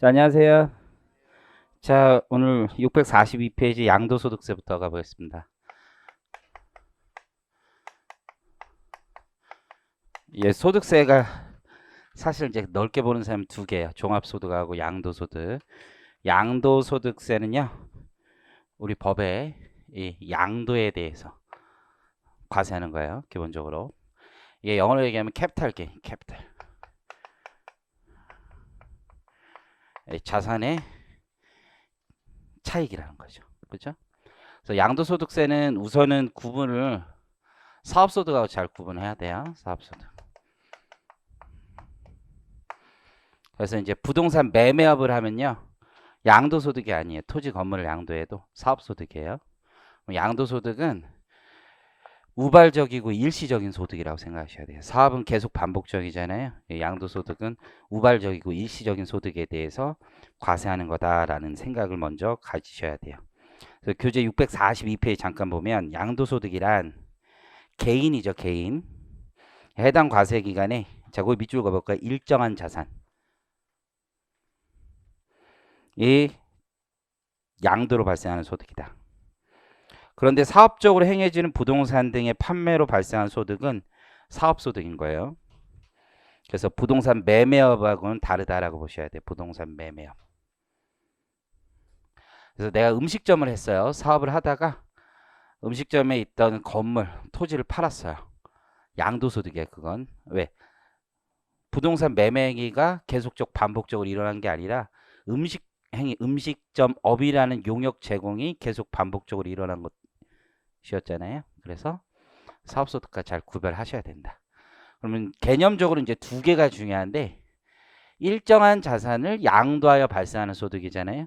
자, 안녕하세요. 자, 오늘 642페이지 양도소득세부터 가보겠습니다. 예, 소득세가 사실 이제 넓게 보는 사람 두 개예요. 종합소득하고 양도소득. 양도소득세는요, 우리 법에 이 양도에 대해서 과세하는 거예요. 기본적으로. 이게 영어로 얘기하면 캐피탈 게인, 캐피탈. 자산의 차익이라는 거죠. 그렇죠? 그래서 양도소득세는 우선은 구분을 사업소득하고 잘 구분해야 돼요. 사업소득. 그래서 이제 부동산 매매업을 하면요. 양도소득이 아니에요. 토지 건물을 양도해도 사업소득이에요. 양도소득은 우발적이고 일시적인 소득이라고 생각하셔야 돼요. 사업은 계속 반복적이잖아요. 양도소득은 우발적이고 일시적인 소득에 대해서 과세하는 거다라는 생각을 먼저 가지셔야 돼요. 그래서 교재 642페이지 잠깐 보면 양도소득이란 개인이죠. 개인. 해당 과세 기간에 자, 그 밑줄 그어볼까요? 일정한 자산. 이 양도로 발생하는 소득이다. 그런데 사업적으로 행해지는 부동산 등의 판매로 발생한 소득은 사업소득인 거예요. 그래서 부동산 매매업하고는 다르다라고 보셔야 돼요. 부동산 매매업. 그래서 내가 음식점을 했어요. 사업을 하다가 음식점에 있던 건물, 토지를 팔았어요. 양도소득이에요. 그건. 왜? 부동산 매매기가 계속적 반복적으로 일어난 게 아니라 음식점 업이라는 용역 제공이 계속 반복적으로 일어난 것이었잖아요. 그래서 사업소득과 잘 구별하셔야 된다. 그러면 개념적으로 이제 두 개가 중요한데 일정한 자산을 양도하여 발생하는 소득이잖아요.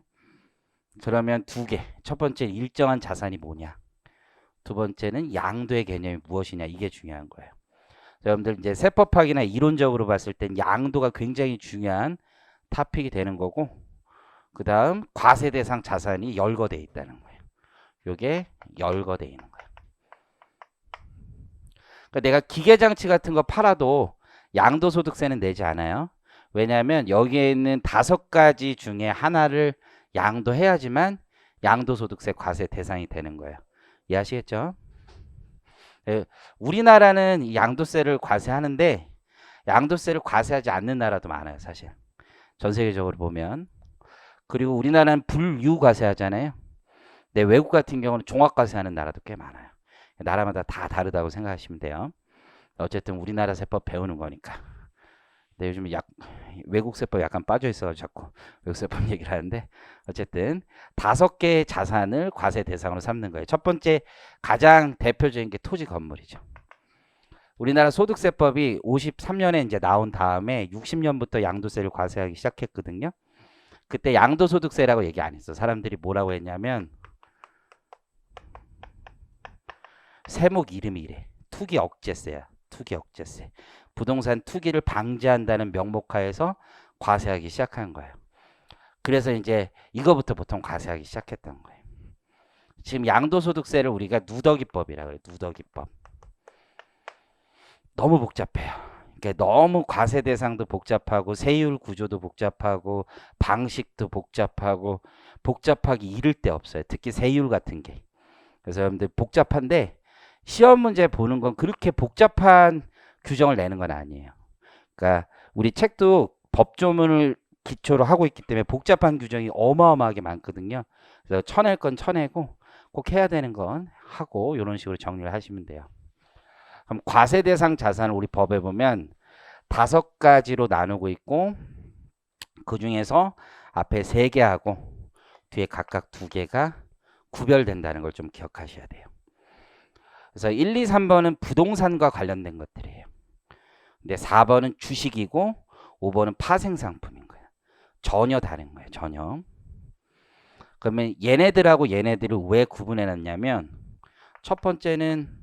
그러면 두 개. 첫 번째 일정한 자산이 뭐냐? 두 번째는 양도의 개념이 무엇이냐? 이게 중요한 거예요. 여러분들 이제 세법학이나 이론적으로 봤을 땐 양도가 굉장히 중요한 토픽이 되는 거고 그다음 과세 대상 자산이 열거돼 있다는 거예요. 요게 열거돼 있는 거예요. 그러니까 내가 기계장치 같은 거 팔아도 양도소득세는 내지 않아요. 왜냐하면 여기에 있는 5가지 중에 하나를 양도해야지만 양도소득세 과세 대상이 되는 거예요. 이해하시겠죠? 예, 우리나라는 이 양도세를 과세하는데 양도세를 과세하지 않는 나라도 많아요, 사실. 전 세계적으로 보면. 그리고 우리나라는 불유과세하잖아요. 근데 외국 같은 경우는 종합과세하는 나라도 꽤 많아요. 나라마다 다 다르다고 생각하시면 돼요. 어쨌든 우리나라 세법 배우는 거니까. 근데 요즘 외국 세법 약간 빠져 있어서 자꾸 외국 세법 얘기를 하는데 어쨌든 5개의 자산을 과세 대상으로 삼는 거예요. 첫 번째 가장 대표적인 게 토지 건물이죠. 우리나라 소득세법이 53년에 이제 나온 다음에 60년부터 양도세를 과세하기 시작했거든요. 그때 양도소득세라고 얘기 안 했어. 사람들이 뭐라고 했냐면 세목 이름이 이래. 투기 억제세야. 투기 억제세. 부동산 투기를 방지한다는 명목하에서 과세하기 시작한 거예요. 그래서 이제 이거부터 보통 과세하기 시작했던 거예요. 지금 양도소득세를 우리가 누더기법이라고 그래요. 누더기법. 너무 복잡해요. 그러니까 너무 과세 대상도 복잡하고 세율 구조도 복잡하고 방식도 복잡하고 복잡하기 이를 데 없어요. 특히 세율 같은 게. 그래서 여러분들 복잡한데 시험 문제 보는 건 그렇게 복잡한 규정을 내는 건 아니에요. 그러니까 우리 책도 법조문을 기초로 하고 있기 때문에 복잡한 규정이 어마어마하게 많거든요. 그래서 쳐낼 건 쳐내고 꼭 해야 되는 건 하고 이런 식으로 정리를 하시면 돼요. 그럼 과세 대상 자산을 우리 법에 보면 5가지로 나누고 있고 그 중에서 앞에 3개하고 뒤에 각각 2개가 구별된다는 걸 좀 기억하셔야 돼요. 그래서 1, 2, 3번은 부동산과 관련된 것들이에요. 근데 4번은 주식이고 5번은 파생상품인 거예요. 전혀 다른 거예요. 전혀. 그러면 얘네들하고 얘네들을 왜 구분해 놨냐면 첫 번째는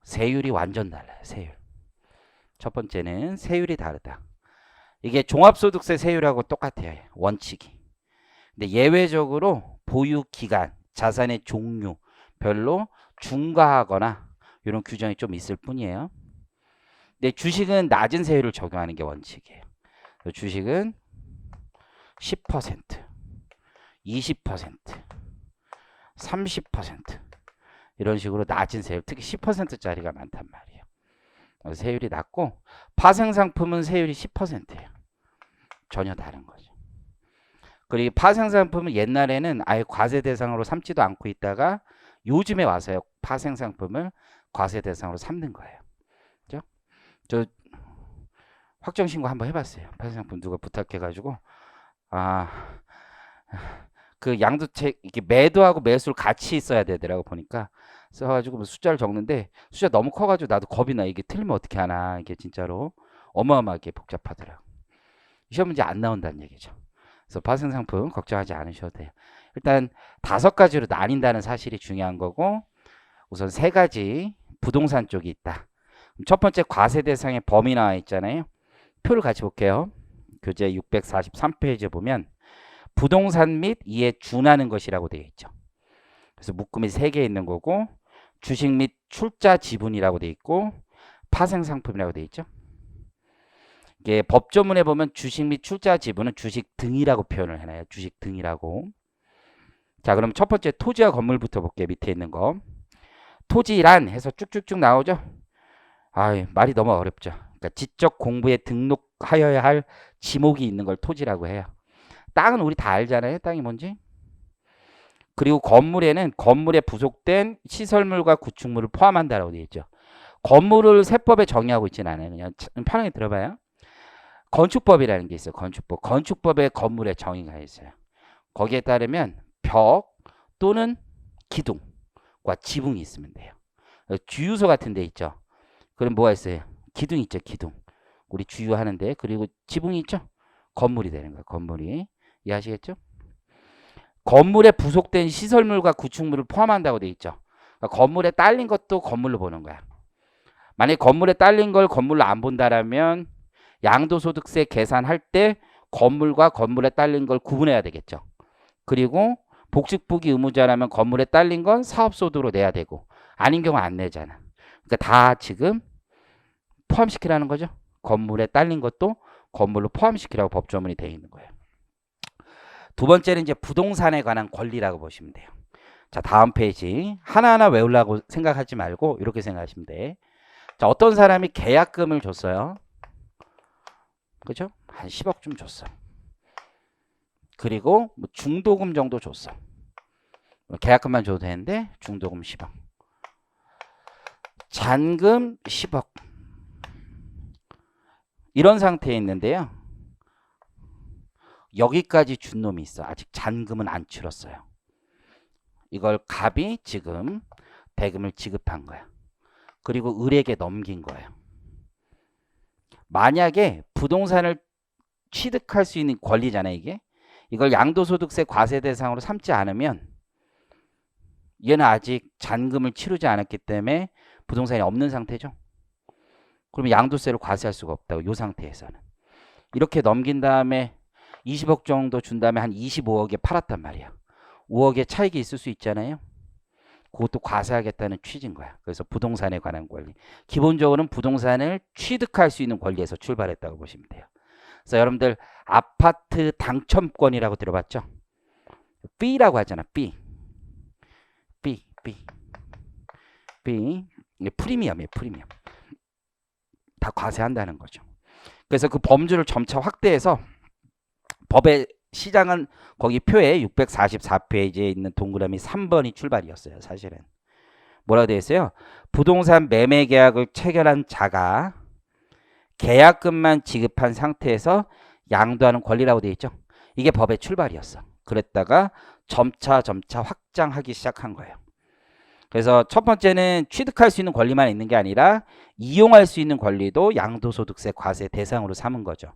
세율이 완전 달라요. 세율. 첫 번째는 세율이 다르다. 이게 종합소득세 세율하고 똑같아요. 원칙이. 근데 예외적으로 보유 기간, 자산의 종류 별로 중과하거나 이런 규정이 좀 있을 뿐이에요. 근데 주식은 낮은 세율을 적용하는 게 원칙이에요. 주식은 10%, 20%, 30% 이런 식으로 낮은 세율, 특히 10%짜리가 많단 말이에요. 세율이 낮고 파생상품은 세율이 10%예요. 전혀 다른 거죠. 그리고 파생상품은 옛날에는 아예 과세 대상으로 삼지도 않고 있다가 요즘에 와서요 파생상품을 과세 대상으로 삼는 거예요. 그죠? 저 확정신고 한번 해봤어요. 파생상품 누가 부탁해가지고 그 양도책 이게 매도하고 매수를 같이 있어야 되더라고 보니까 써가지고 뭐 숫자를 적는데 숫자 너무 커가지고 나도 겁이 나. 이게 틀리면 어떻게 하나. 이게 진짜로 어마어마하게 복잡하더라고. 시험 문제 안 나온다는 얘기죠. 그래서 파생상품 걱정하지 않으셔도 돼요. 일단 5가지로 나뉜다는 사실이 중요한 거고 우선 3가지 부동산 쪽이 있다. 첫 번째 과세 대상의 범위 나와 있잖아요. 표를 같이 볼게요. 교재 643페이지에 보면 부동산 및 이에 준하는 것이라고 되어 있죠. 그래서 묶음이 3개 있는 거고 주식 및 출자 지분이라고 되어 있고 파생상품이라고 되어 있죠. 이게 법조문에 보면 주식 및 출자 지분은 주식 등이라고 표현을 해놔요. 주식 등이라고. 자, 그럼 첫 번째 토지와 건물부터 볼게요. 밑에 있는 거. 토지란 해서 쭉쭉쭉 나오죠. 말이 너무 어렵죠. 그러니까 지적 공부에 등록하여야 할 지목이 있는 걸 토지라고 해요. 땅은 우리 다 알잖아요. 땅이 뭔지. 그리고 건물에는 건물에 부속된 시설물과 구축물을 포함한다라고 되어 있죠. 건물을 세법에 정의하고 있지는 않아요. 그냥 편하게 들어봐요. 건축법이라는 게 있어요. 건축법. 건축법에 건물의 정의가 있어요. 거기에 따르면 벽 또는 기둥과 지붕이 있으면 돼요. 주유소 같은 데 있죠. 그럼 뭐가 있어요? 기둥 있죠. 기둥. 우리 주유하는데. 그리고 지붕이 있죠. 건물이 되는 거예요. 건물이. 이해하시겠죠? 건물에 부속된 시설물과 구축물을 포함한다고 돼 있죠. 그러니까 건물에 딸린 것도 건물로 보는 거야. 만약에 건물에 딸린 걸 건물로 안 본다라면 양도소득세 계산할 때 건물과 건물에 딸린 걸 구분해야 되겠죠. 그리고 복식부기 의무자라면 건물에 딸린 건 사업소득으로 내야 되고 아닌 경우 안 내잖아. 그러니까 다 지금 포함시키라는 거죠. 건물에 딸린 것도 건물로 포함시키라고 법조문이 되어 있는 거예요. 두 번째는 이제 부동산에 관한 권리라고 보시면 돼요. 자, 다음 페이지. 하나하나 외우려고 생각하지 말고 이렇게 생각하시면 돼. 자, 어떤 사람이 계약금을 줬어요. 그죠? 한 10억쯤 줬어. 그리고 뭐 중도금 정도 줬어. 계약금만 줘도 되는데 중도금 10억. 잔금 10억. 이런 상태에 있는데요. 여기까지 준 놈이 있어. 아직 잔금은 안 치렀어요. 이걸 갑이 지금 대금을 지급한 거야. 그리고 을에게 넘긴 거예요. 만약에 부동산을 취득할 수 있는 권리잖아요. 이게. 이걸 양도소득세 과세 대상으로 삼지 않으면 얘는 아직 잔금을 치르지 않았기 때문에 부동산이 없는 상태죠. 그러면 양도세를 과세할 수가 없다고. 이 상태에서는. 이렇게 넘긴 다음에 20억 정도 준 다음에 한 25억에 팔았단 말이야. 5억의 차익이 있을 수 있잖아요. 그것도 과세하겠다는 취지인 거야. 그래서 부동산에 관한 권리. 기본적으로는 부동산을 취득할 수 있는 권리에서 출발했다고 보시면 돼요. 그래서 여러분들 아파트 당첨권이라고 들어봤죠? B라고 하잖아. B. 이게 프리미엄이에요. 프리미엄. 다 과세한다는 거죠. 그래서 그 범주를 점차 확대해서 법의 시장은 거기 표에 644페이지에 있는 동그라미 3번이 출발이었어요. 사실은. 뭐라고 되어 있어요? 부동산 매매 계약을 체결한 자가 계약금만 지급한 상태에서 양도하는 권리라고 되어 있죠. 이게 법의 출발이었어. 그랬다가 점차 확장하기 시작한 거예요. 그래서 첫 번째는 취득할 수 있는 권리만 있는 게 아니라 이용할 수 있는 권리도 양도소득세 과세 대상으로 삼은 거죠.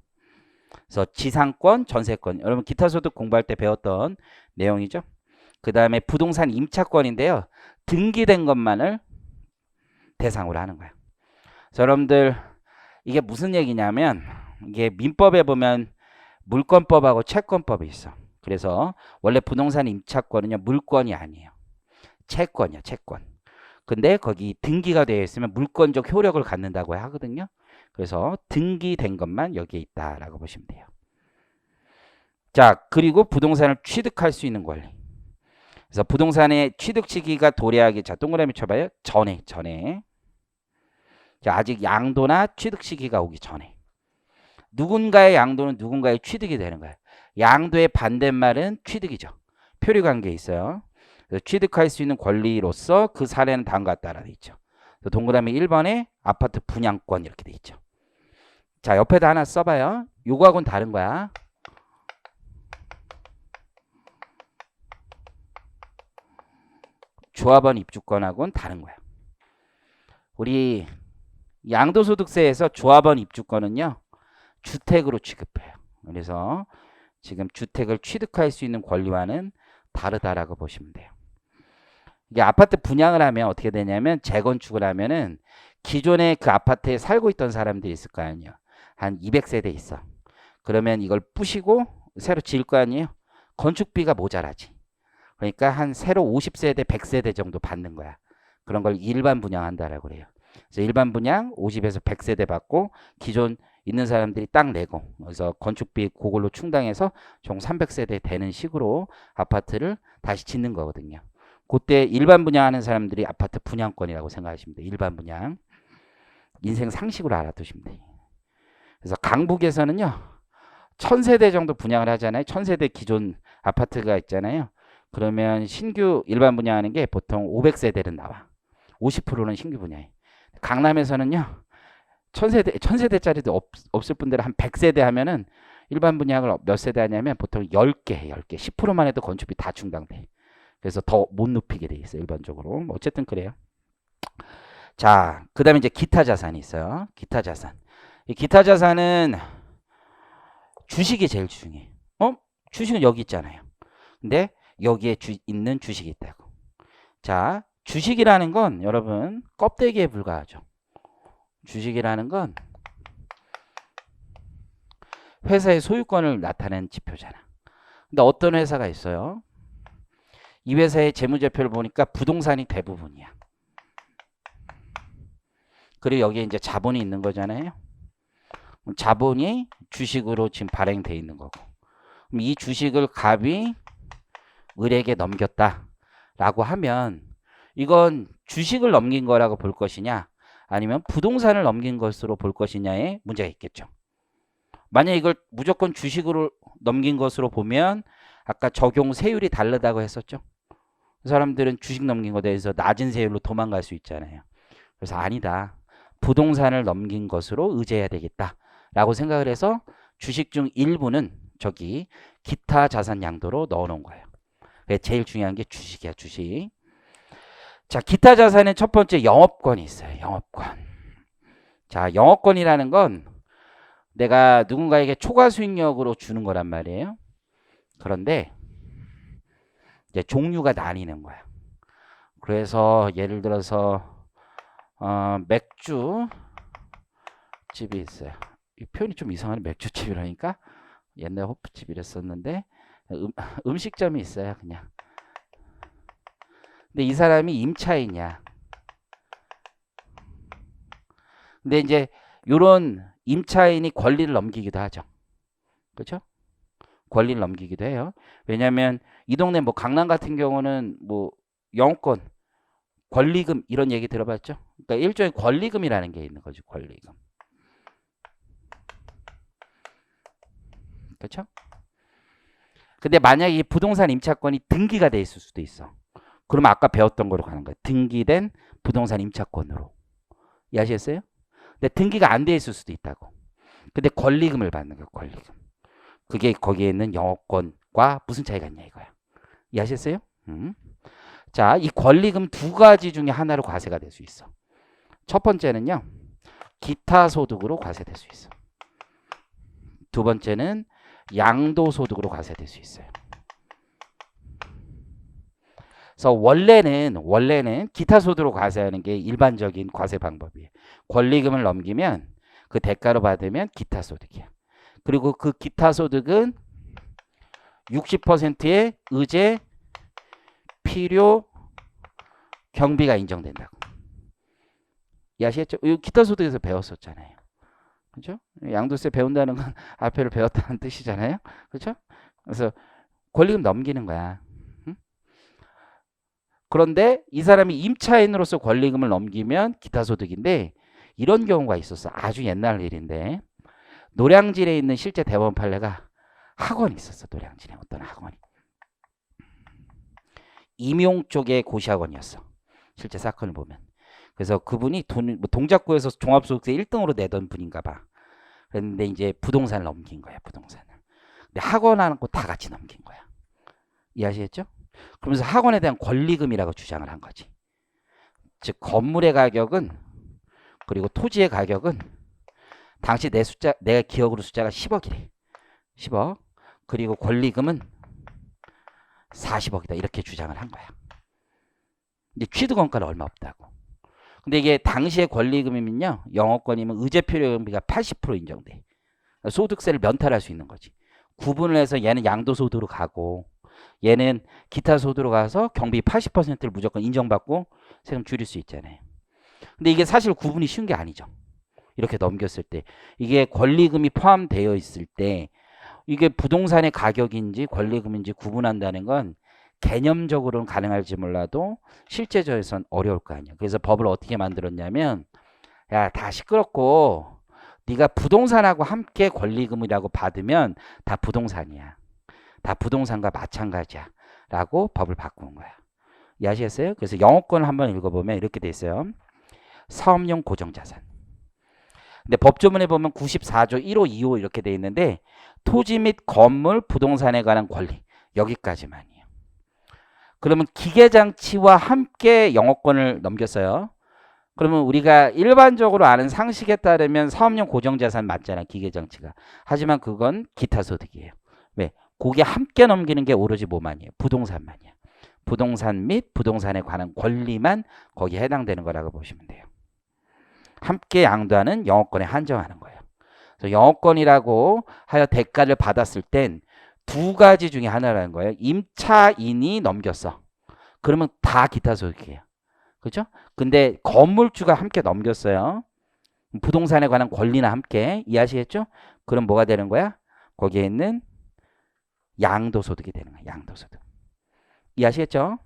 그래서 지상권, 전세권. 여러분 기타소득 공부할 때 배웠던 내용이죠. 그 다음에 부동산 임차권인데요. 등기된 것만을 대상으로 하는 거예요. 그래서 여러분들 이게 무슨 얘기냐면 이게 민법에 보면 물권법하고 채권법이 있어. 그래서 원래 부동산 임차권은요. 물권이 아니에요. 채권이야. 채권. 근데 거기 등기가 되어 있으면 물권적 효력을 갖는다고 하거든요. 그래서 등기된 것만 여기에 있다라고 보시면 돼요. 자, 그리고 부동산을 취득할 수 있는 권리. 그래서 부동산의 취득 시기가 도래하기, 자, 동그라미 쳐봐요. 전에. 자, 아직 양도나 취득 시기가 오기 전에. 누군가의 양도는 누군가의 취득이 되는 거예요. 양도의 반대말은 취득이죠. 표류 관계에 있어요. 그래서 취득할 수 있는 권리로서 그 사례는 다음과 따라 돼 있죠. 동그라미 1번에 아파트 분양권 이렇게 돼 있죠. 자, 옆에다 하나 써봐요. 요거하고는 다른 거야. 조합원 입주권하고는 다른 거야. 우리 양도소득세에서 조합원 입주권은요, 주택으로 취급해요. 그래서 지금 주택을 취득할 수 있는 권리와는 다르다라고 보시면 돼요. 이게 아파트 분양을 하면 어떻게 되냐면, 재건축을 하면은 기존에 그 아파트에 살고 있던 사람들이 있을 거 아니에요. 한 200세대 있어. 그러면 이걸 부시고 새로 지을 거 아니에요. 건축비가 모자라지. 그러니까 한 새로 50세대, 100세대 정도 받는 거야. 그런 걸 일반 분양한다라고 그래요. 그래서 일반 분양 50에서 100세대 받고 기존 있는 사람들이 딱 내고, 그래서 건축비 그걸로 충당해서 총 300세대 되는 식으로 아파트를 다시 짓는 거거든요. 그때 일반 분양하는 사람들이 아파트 분양권이라고 생각하시면 돼요. 일반 분양. 인생 상식으로 알아두시면 돼요. 그래서 강북에서는요, 1000세대 정도 분양을 하잖아요. 1000세대 기존 아파트가 있잖아요. 그러면 신규 일반 분양하는 게 보통 500세대는 나와. 50%는 신규 분양이. 강남에서는요, 1000세대짜리도 없을 분들은 한 100세대 하면은 일반 분양을 몇 세대 하냐면 보통 10개, 10%만 해도 건축비 다 충당돼. 그래서 더 못 높이게 돼 있어요, 일반적으로. 어쨌든 그래요. 자, 그 다음에 이제 기타 자산이 있어요. 기타 자산. 이 기타 자산은 주식이 제일 중요해. 주식은 여기 있잖아요. 근데 여기에 있는 주식이 있다고. 자, 주식이라는 건 여러분 껍데기에 불과하죠. 주식이라는 건 회사의 소유권을 나타내는 지표잖아. 근데 어떤 회사가 있어요? 이 회사의 재무제표를 보니까 부동산이 대부분이야. 그리고 여기에 이제 자본이 있는 거잖아요. 자본이 주식으로 지금 발행돼 있는 거고. 그럼 이 주식을 갑이 을에게 넘겼다라고 하면 이건 주식을 넘긴 거라고 볼 것이냐, 아니면 부동산을 넘긴 것으로 볼 것이냐에 문제가 있겠죠. 만약 이걸 무조건 주식으로 넘긴 것으로 보면 아까 적용 세율이 다르다고 했었죠. 사람들은 주식 넘긴 것에 대해서 낮은 세율로 도망갈 수 있잖아요. 그래서 아니다. 부동산을 넘긴 것으로 의제해야 되겠다라고 생각을 해서 주식 중 일부는 저기 기타 자산 양도로 넣어놓은 거예요. 제일 중요한 게 주식이야, 주식. 자, 기타 자산은 첫 번째 영업권이 있어요. 영업권. 자, 영업권이라는 건 내가 누군가에게 초과 수익력으로 주는 거란 말이에요. 그런데 이제 종류가 나뉘는 거야. 그래서 예를 들어서 맥주집이 있어요. 이 표현이 좀 이상하네. 맥주집이라니까. 옛날 호프집이랬었는데 음식점이 있어요. 그냥. 근데 이 사람이 임차인이야. 근데 이제 요런 임차인이 권리를 넘기기도 하죠. 그렇죠? 권리를 넘기기도 해요. 왜냐하면 이 동네 뭐 강남 같은 경우는 뭐 영업권, 권리금 이런 얘기 들어봤죠? 그러니까 일종의 권리금이라는 게 있는 거죠. 권리금. 그렇죠? 근데 만약에 이 부동산 임차권이 등기가 돼 있을 수도 있어. 그러면 아까 배웠던 거로 가는 거예요. 등기된 부동산 임차권으로. 이해하셨어요? 근데 등기가 안 돼 있을 수도 있다고. 근데 권리금을 받는 거예요. 권리금. 그게 거기에 있는 영업권과 무슨 차이가 있냐 이거야. 이해하셨어요? 자, 이 권리금 두 가지 중에 하나로 과세가 될 수 있어. 첫 번째는요, 기타 소득으로 과세될 수 있어. 두 번째는 양도소득으로 과세될 수 있어요. 그래서 원래는 기타 소득으로 과세하는 게 일반적인 과세 방법이에요. 권리금을 넘기면 그 대가로 받으면 기타 소득이야. 그리고 그 기타 소득은 60%의 의제, 필요, 경비가 인정된다고. 이해하시겠죠? 기타 소득에서 배웠었잖아요. 그렇죠? 양도세 배운다는 건 앞에를 배웠다는 뜻이잖아요. 그렇죠? 그래서 권리금 넘기는 거야. 응? 그런데 이 사람이 임차인으로서 권리금을 넘기면 기타 소득인데 이런 경우가 있었어. 아주 옛날 일인데 노량진에 있는 실제 대법원 판례가 학원이 있었어. 노량진에 어떤 학원이. 임용 쪽의 고시학원이었어. 실제 사건을 보면. 그래서 그분이 뭐 동작구에서 종합소득세 1등으로 내던 분인가 봐. 그런데 이제 부동산을 넘긴 거야. 부동산을. 근데 학원하는 거 다 같이 넘긴 거야. 이해하시겠죠? 그러면서 학원에 대한 권리금이라고 주장을 한 거지. 즉 건물의 가격은 그리고 토지의 가격은 당시 내가 기억으로 숫자가 10억이래. 10억. 그리고 권리금은 40억이다. 이렇게 주장을 한 거야. 근데 취득원가는 얼마 없다고. 근데 이게 당시의 권리금이면요. 영업권이면 의제필요금비가 80% 인정돼. 소득세를 면탈할 수 있는 거지. 구분을 해서 얘는 양도소득으로 가고 얘는 기타 소득으로 가서 경비 80%를 무조건 인정받고 세금 줄일 수 있잖아요. 근데 이게 사실 구분이 쉬운 게 아니죠. 이렇게 넘겼을 때 이게 권리금이 포함되어 있을 때 이게 부동산의 가격인지 권리금인지 구분한다는 건 개념적으로는 가능할지 몰라도 실제적에선 어려울 거 아니야. 그래서 법을 어떻게 만들었냐면 야, 다 시끄럽고 네가 부동산하고 함께 권리금이라고 받으면 다 부동산이야. 다 부동산과 마찬가지야. 라고 법을 바꾼 거야. 이해하시겠어요? 그래서 영어권을 한번 읽어보면 이렇게 돼 있어요. 사업용 고정자산. 근데 법조문에 보면 94조 1호, 2호 이렇게 돼 있는데 토지 및 건물, 부동산에 관한 권리 여기까지만이에요. 그러면 기계장치와 함께 영어권을 넘겼어요. 그러면 우리가 일반적으로 아는 상식에 따르면 사업용 고정자산 맞잖아, 기계장치가. 하지만 그건 기타 소득이에요. 왜? 그게 함께 넘기는 게 오로지 뭐만이에요? 부동산만이야. 부동산 및 부동산에 관한 권리만 거기에 해당되는 거라고 보시면 돼요. 함께 양도하는 영업권에 한정하는 거예요. 그래서 영업권이라고 하여 대가를 받았을 땐 두 가지 중에 하나라는 거예요. 임차인이 넘겼어. 그러면 다 기타 소득이에요. 그죠? 근데 건물주가 함께 넘겼어요. 부동산에 관한 권리나 함께. 이해하시겠죠? 그럼 뭐가 되는 거야? 거기에 있는 양도소득이 되는 거야. 양도소득. 이해하시겠죠?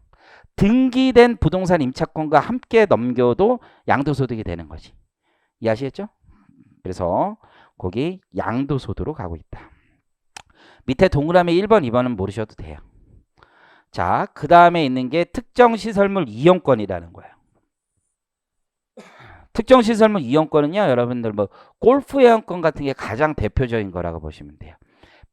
등기된 부동산 임차권과 함께 넘겨도 양도소득이 되는 거지. 이해하시겠죠? 그래서 거기 양도소득으로 가고 있다. 밑에 동그라미 1번, 2번은 모르셔도 돼요. 자, 그 다음에 있는 게 특정시설물 이용권이라는 거예요. 특정시설물 이용권은요, 여러분들 뭐 골프 이용권 같은 게 가장 대표적인 거라고 보시면 돼요.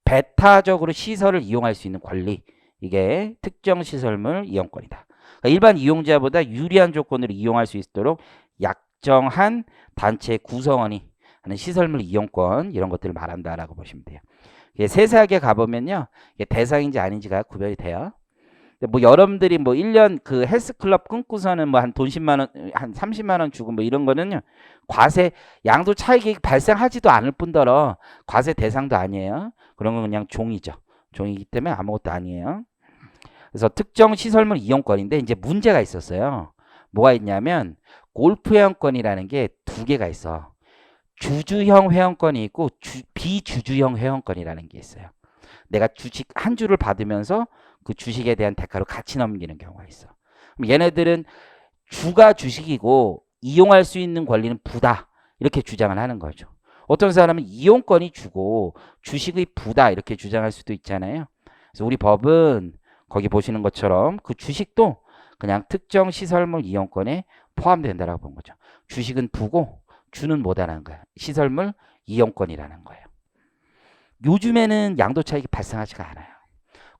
배타적으로 시설을 이용할 수 있는 권리. 이게 특정시설물 이용권이다. 그러니까 일반 이용자보다 유리한 조건으로 이용할 수 있도록 약정한 단체 구성원이 하는 시설물 이용권 이런 것들을 말한다라고 보시면 돼요. 세세하게 가보면요. 이게 대상인지 아닌지가 구별이 돼요. 뭐 여러분들이 뭐 1년 그 헬스클럽 끊고서는 뭐 한 돈 10만 원, 한 30만 원 주고 뭐 이런 거는요. 과세 양도 차익이 발생하지도 않을 뿐더러 과세 대상도 아니에요. 그런 건 그냥 종이죠. 종이기 때문에 아무것도 아니에요. 그래서 특정 시설물 이용권인데 이제 문제가 있었어요. 뭐가 있냐면 골프 회원권이라는 게 두 개가 있어. 주주형 회원권이 있고 비주주형 회원권이라는 게 있어요. 내가 주식 한 주를 받으면서 그 주식에 대한 대가로 같이 넘기는 경우가 있어. 그럼 얘네들은 주가 주식이고 이용할 수 있는 권리는 부다. 이렇게 주장을 하는 거죠. 어떤 사람은 이용권이 주고 주식의 부다. 이렇게 주장할 수도 있잖아요. 그래서 우리 법은 거기 보시는 것처럼 그 주식도 그냥 특정 시설물 이용권에 포함된다라고 본 거죠. 주식은 부고 주는 뭐다라는 거야. 시설물 이용권이라는 거예요. 요즘에는 양도 차익이 발생하지가 않아요.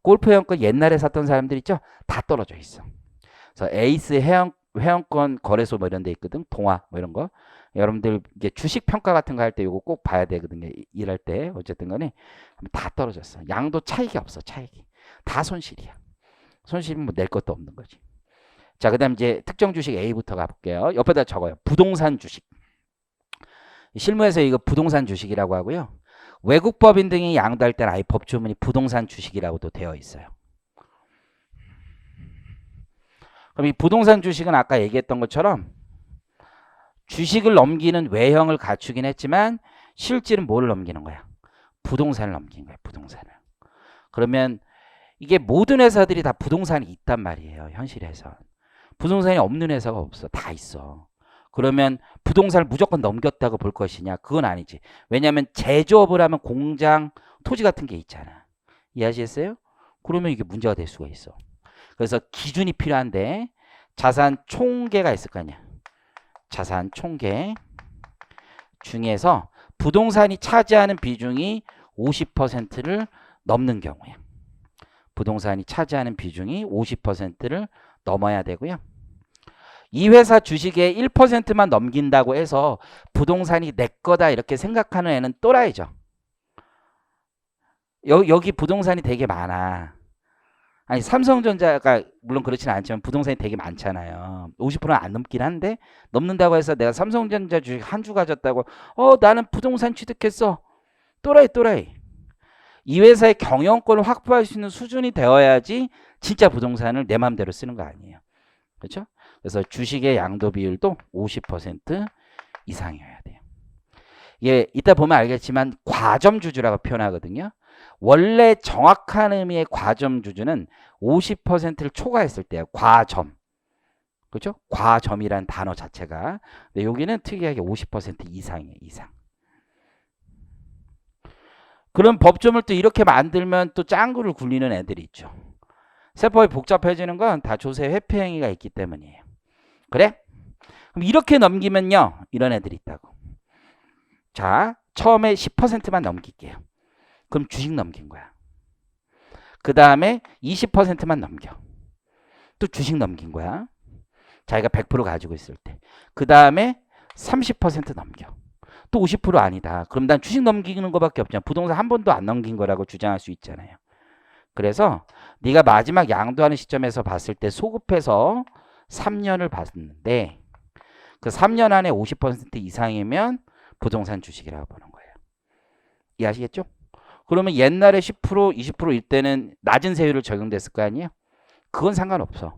골프 회원권 옛날에 샀던 사람들 있죠? 다 떨어져 있어. 그래서 에이스 회원권 거래소 뭐 이런 데 있거든. 동화 뭐 이런 거. 여러분들 이게 주식 평가 같은 거 할 때 이거 꼭 봐야 되거든요. 일할 때 어쨌든 간에 다 떨어졌어. 양도 차익이 없어. 차익이. 다 손실이야. 손실은 뭐 낼 것도 없는 거지. 자, 그다음 이제 특정 주식 A부터 가볼게요. 옆에다 적어요. 부동산 주식. 실무에서 이거 부동산 주식이라고 하고요. 외국 법인 등이 양도할 때는 아예 법조문이 부동산 주식이라고도 되어 있어요. 그럼 이 부동산 주식은 아까 얘기했던 것처럼 주식을 넘기는 외형을 갖추긴 했지만 실질은 뭐를 넘기는 거야? 부동산을 넘기는 거야. 부동산을. 그러면 이게 모든 회사들이 다 부동산이 있단 말이에요. 현실에서. 부동산이 없는 회사가 없어. 다 있어. 그러면 부동산을 무조건 넘겼다고 볼 것이냐? 그건 아니지. 왜냐하면 제조업을 하면 공장, 토지 같은 게 있잖아. 이해하시겠어요? 그러면 이게 문제가 될 수가 있어. 그래서 기준이 필요한데 자산 총계가 있을 거 아니야. 자산 총계 중에서 부동산이 차지하는 비중이 50%를 넘는 경우야. 부동산이 차지하는 비중이 50%를 넘어야 되고요. 이 회사 주식의 1%만 넘긴다고 해서 부동산이 내 거다 이렇게 생각하는 애는 또라이죠. 여기 부동산이 되게 많아. 아니 삼성전자가 물론 그렇지는 않지만 부동산이 되게 많잖아요. 50%는 안 넘긴 한데 넘는다고 해서 내가 삼성전자 주식 한 주 가졌다고 나는 부동산 취득했어. 또라이. 이 회사의 경영권을 확보할 수 있는 수준이 되어야지 진짜 부동산을 내 마음대로 쓰는 거 아니에요. 그렇죠? 그래서 주식의 양도 비율도 50% 이상이어야 돼요. 이게 이따 보면 알겠지만 과점주주라고 표현하거든요. 원래 정확한 의미의 과점주주는 50%를 초과했을 때요. 과점. 그렇죠? 과점이란 단어 자체가. 근데 여기는 특이하게 50% 이상이에요. 이상. 그럼 법조물 또 이렇게 만들면 또 짱구를 굴리는 애들이 있죠. 세법이 복잡해지는 건 다 조세 회피 행위가 있기 때문이에요. 그래? 그럼 이렇게 넘기면요. 이런 애들이 있다고. 자, 처음에 10%만 넘길게요. 그럼 주식 넘긴 거야. 그 다음에 20%만 넘겨. 또 주식 넘긴 거야. 자기가 100% 가지고 있을 때. 그 다음에 30% 넘겨. 또 50% 아니다. 그럼 난 주식 넘기는 거밖에 없잖아. 부동산 한 번도 안 넘긴 거라고 주장할 수 있잖아요. 그래서 네가 마지막 양도하는 시점에서 봤을 때 소급해서 3년을 봤는데 그 3년 안에 50% 이상이면 부동산 주식이라고 보는 거예요. 이해하시겠죠? 그러면 옛날에 10%, 20%일 때는 낮은 세율을 적용됐을 거 아니에요? 그건 상관없어.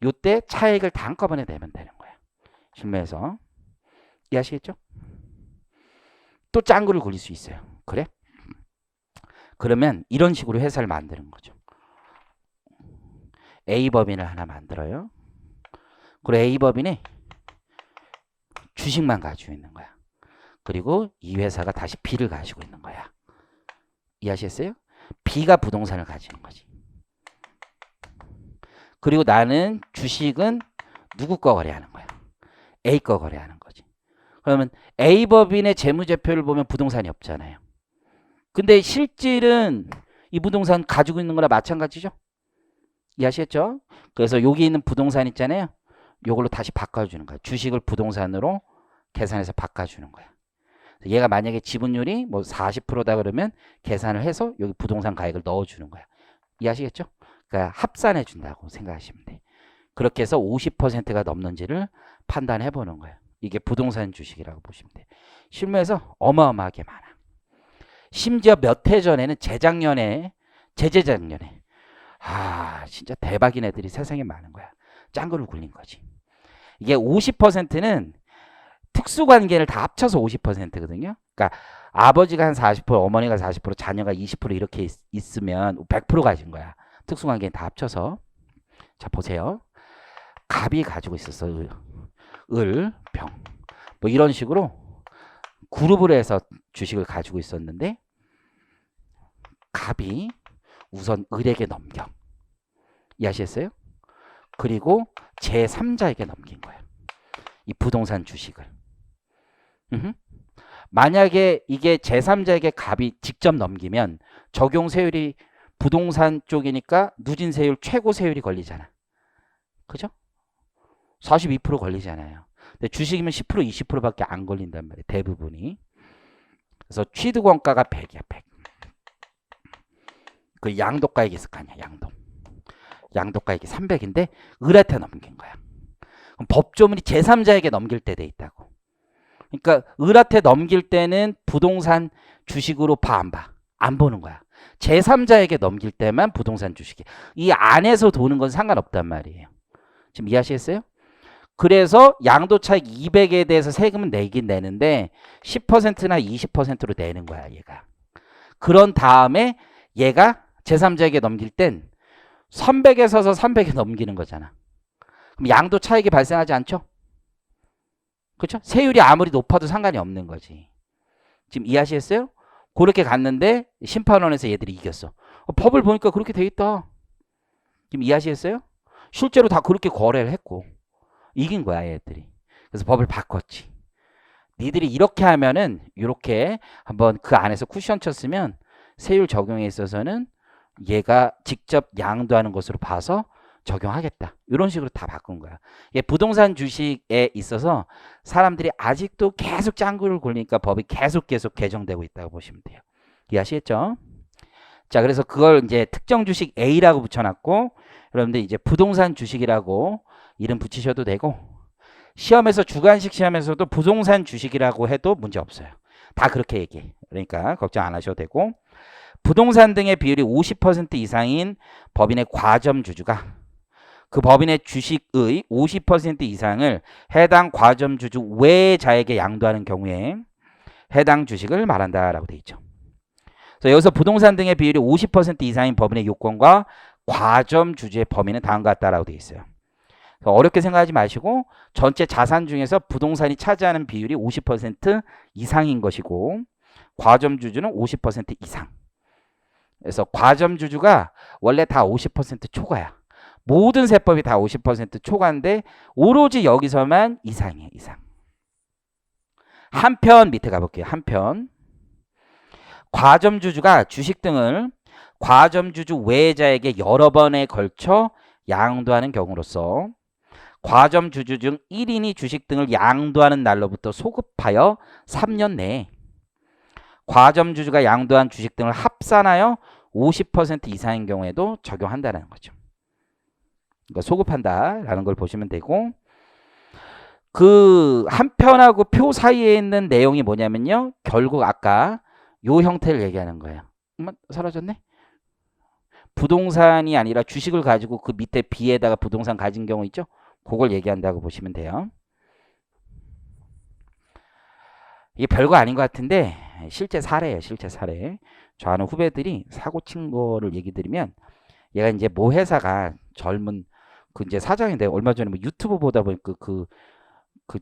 요때 차익을 다 한꺼번에 내면 되는 거야. 실무에서. 이해하시겠죠? 또 짱구를 굴릴 수 있어요. 그래? 그러면 이런 식으로 회사를 만드는 거죠. A법인을 하나 만들어요. 그리고 A법인이 주식만 가지고 있는 거야. 그리고 이 회사가 다시 B를 가지고 있는 거야. 이해하셨어요? B가 부동산을 가지는 거지. 그리고 나는 주식은 누구 거 거래하는 거야? A 거 거래하는 거지. 그러면 A법인의 재무제표를 보면 부동산이 없잖아요. 근데 실질은 이 부동산 가지고 있는 거나 마찬가지죠? 이해하셨죠? 그래서 여기 있는 부동산 있잖아요. 요걸로 다시 바꿔주는 거야. 주식을 부동산으로 계산해서 바꿔주는 거야. 얘가 만약에 지분율이 뭐 40%다 그러면 계산을 해서 여기 부동산 가액을 넣어주는 거야. 이해하시겠죠? 그러니까 합산해 준다고 생각하시면 돼. 그렇게 해서 50%가 넘는지를 판단해 보는 거예요. 이게 부동산 주식이라고 보시면 돼. 실무에서 어마어마하게 많아. 심지어 몇 해 전에는 재작년에 진짜 대박인 애들이 세상에 많은 거야. 짱구를 굴린 거지. 이게 50%는 특수관계를 다 합쳐서 50%거든요. 그러니까 아버지가 한 40%, 어머니가 40%, 자녀가 20% 이렇게 있으면 100% 가진 거야. 특수관계는 다 합쳐서. 자, 보세요. 갑이 가지고 있었어. 을, 병. 뭐 이런 식으로 그룹을 해서 주식을 가지고 있었는데 갑이 우선 을에게 넘겨. 이해하셨어요? 그리고 제3자에게 넘긴 거예요. 이 부동산 주식을. 만약에 이게 제3자에게 갑이 직접 넘기면 적용 세율이 부동산 쪽이니까 누진 세율 최고 세율이 걸리잖아. 그죠? 42% 걸리잖아요. 근데 주식이면 10% 20%밖에 안 걸린단 말이에요. 대부분이. 그래서 취득원가가 100이야. 100. 그 양도가액이 있을 거 아니야. 양도가액이 300인데 을한테 넘긴 거야. 그럼 법조문이 제3자에게 넘길 때 돼 있다고. 그러니까 을한테 넘길 때는 부동산 주식으로 봐 안 봐? 안 보는 거야. 제3자에게 넘길 때만 부동산 주식이. 이 안에서 도는 건 상관없단 말이에요. 지금 이해하시겠어요? 그래서 양도차익 200에 대해서 세금은 내긴 내는데 10%나 20%로 내는 거야. 얘가. 그런 다음에 얘가 제3자에게 넘길 땐 300에 서서 300에 넘기는 거잖아. 그럼 양도 차익이 발생하지 않죠? 그렇죠? 세율이 아무리 높아도 상관이 없는 거지. 지금 이해하시겠어요? 그렇게 갔는데 심판원에서 얘들이 이겼어. 법을 보니까 그렇게 돼 있다. 지금 이해하시겠어요? 실제로 다 그렇게 거래를 했고 이긴 거야 얘들이. 그래서 법을 바꿨지. 니들이 이렇게 하면은 이렇게 한번 그 안에서 쿠션 쳤으면 세율 적용에 있어서는 얘가 직접 양도하는 것으로 봐서 적용하겠다. 이런 식으로 다 바꾼 거야. 부동산 주식에 있어서 사람들이 아직도 계속 짱구를 굴리니까 법이 계속 개정되고 있다고 보시면 돼요. 이해하시겠죠? 자, 그래서 그걸 이제 특정 주식 A라고 붙여놨고, 여러분들 이제 부동산 주식이라고 이름 붙이셔도 되고, 시험에서 주관식 시험에서도 부동산 주식이라고 해도 문제 없어요. 다 그렇게 얘기해. 그러니까 걱정 안 하셔도 되고, 부동산 등의 비율이 50% 이상인 법인의 과점 주주가 그 법인의 주식의 50% 이상을 해당 과점 주주 외의 자에게 양도하는 경우에 해당 주식을 말한다라고 되어 있죠. 그래서 여기서 부동산 등의 비율이 50% 이상인 법인의 요건과 과점 주주의 범위는 다음과 같다라고 되어 있어요. 어렵게 생각하지 마시고 전체 자산 중에서 부동산이 차지하는 비율이 50% 이상인 것이고 과점 주주는 50% 이상. 그래서 과점 주주가 원래 다 50% 초과야. 모든 세법이 다 50% 초과인데 오로지 여기서만 이상이에요. 이상. 한편 밑에 가볼게요. 한편 과점 주주가 주식 등을 과점 주주 외자에게 여러 번에 걸쳐 양도하는 경우로서 과점 주주 중 1인이 주식 등을 양도하는 날로부터 소급하여 3년 내에 과점 주주가 양도한 주식 등을 합산하여 50% 이상인 경우에도 적용한다는 거죠. 그러니까 소급한다라는 걸 보시면 되고 그 한편하고 표 사이에 있는 내용이 뭐냐면요. 결국 아까 요 형태를 얘기하는 거예요. 사라졌네? 부동산이 아니라 주식을 가지고 그 밑에 B에다가 부동산 가진 경우 있죠? 그걸 얘기한다고 보시면 돼요. 이게 별거 아닌 것 같은데 실제 사례예요. 실제 사례. 저 아는 후배들이 사고 친 거를 얘기 드리면 얘가 이제 모 회사가 젊은 그 이제 사장인데 얼마 전에 뭐 유튜브 보다 보니까 그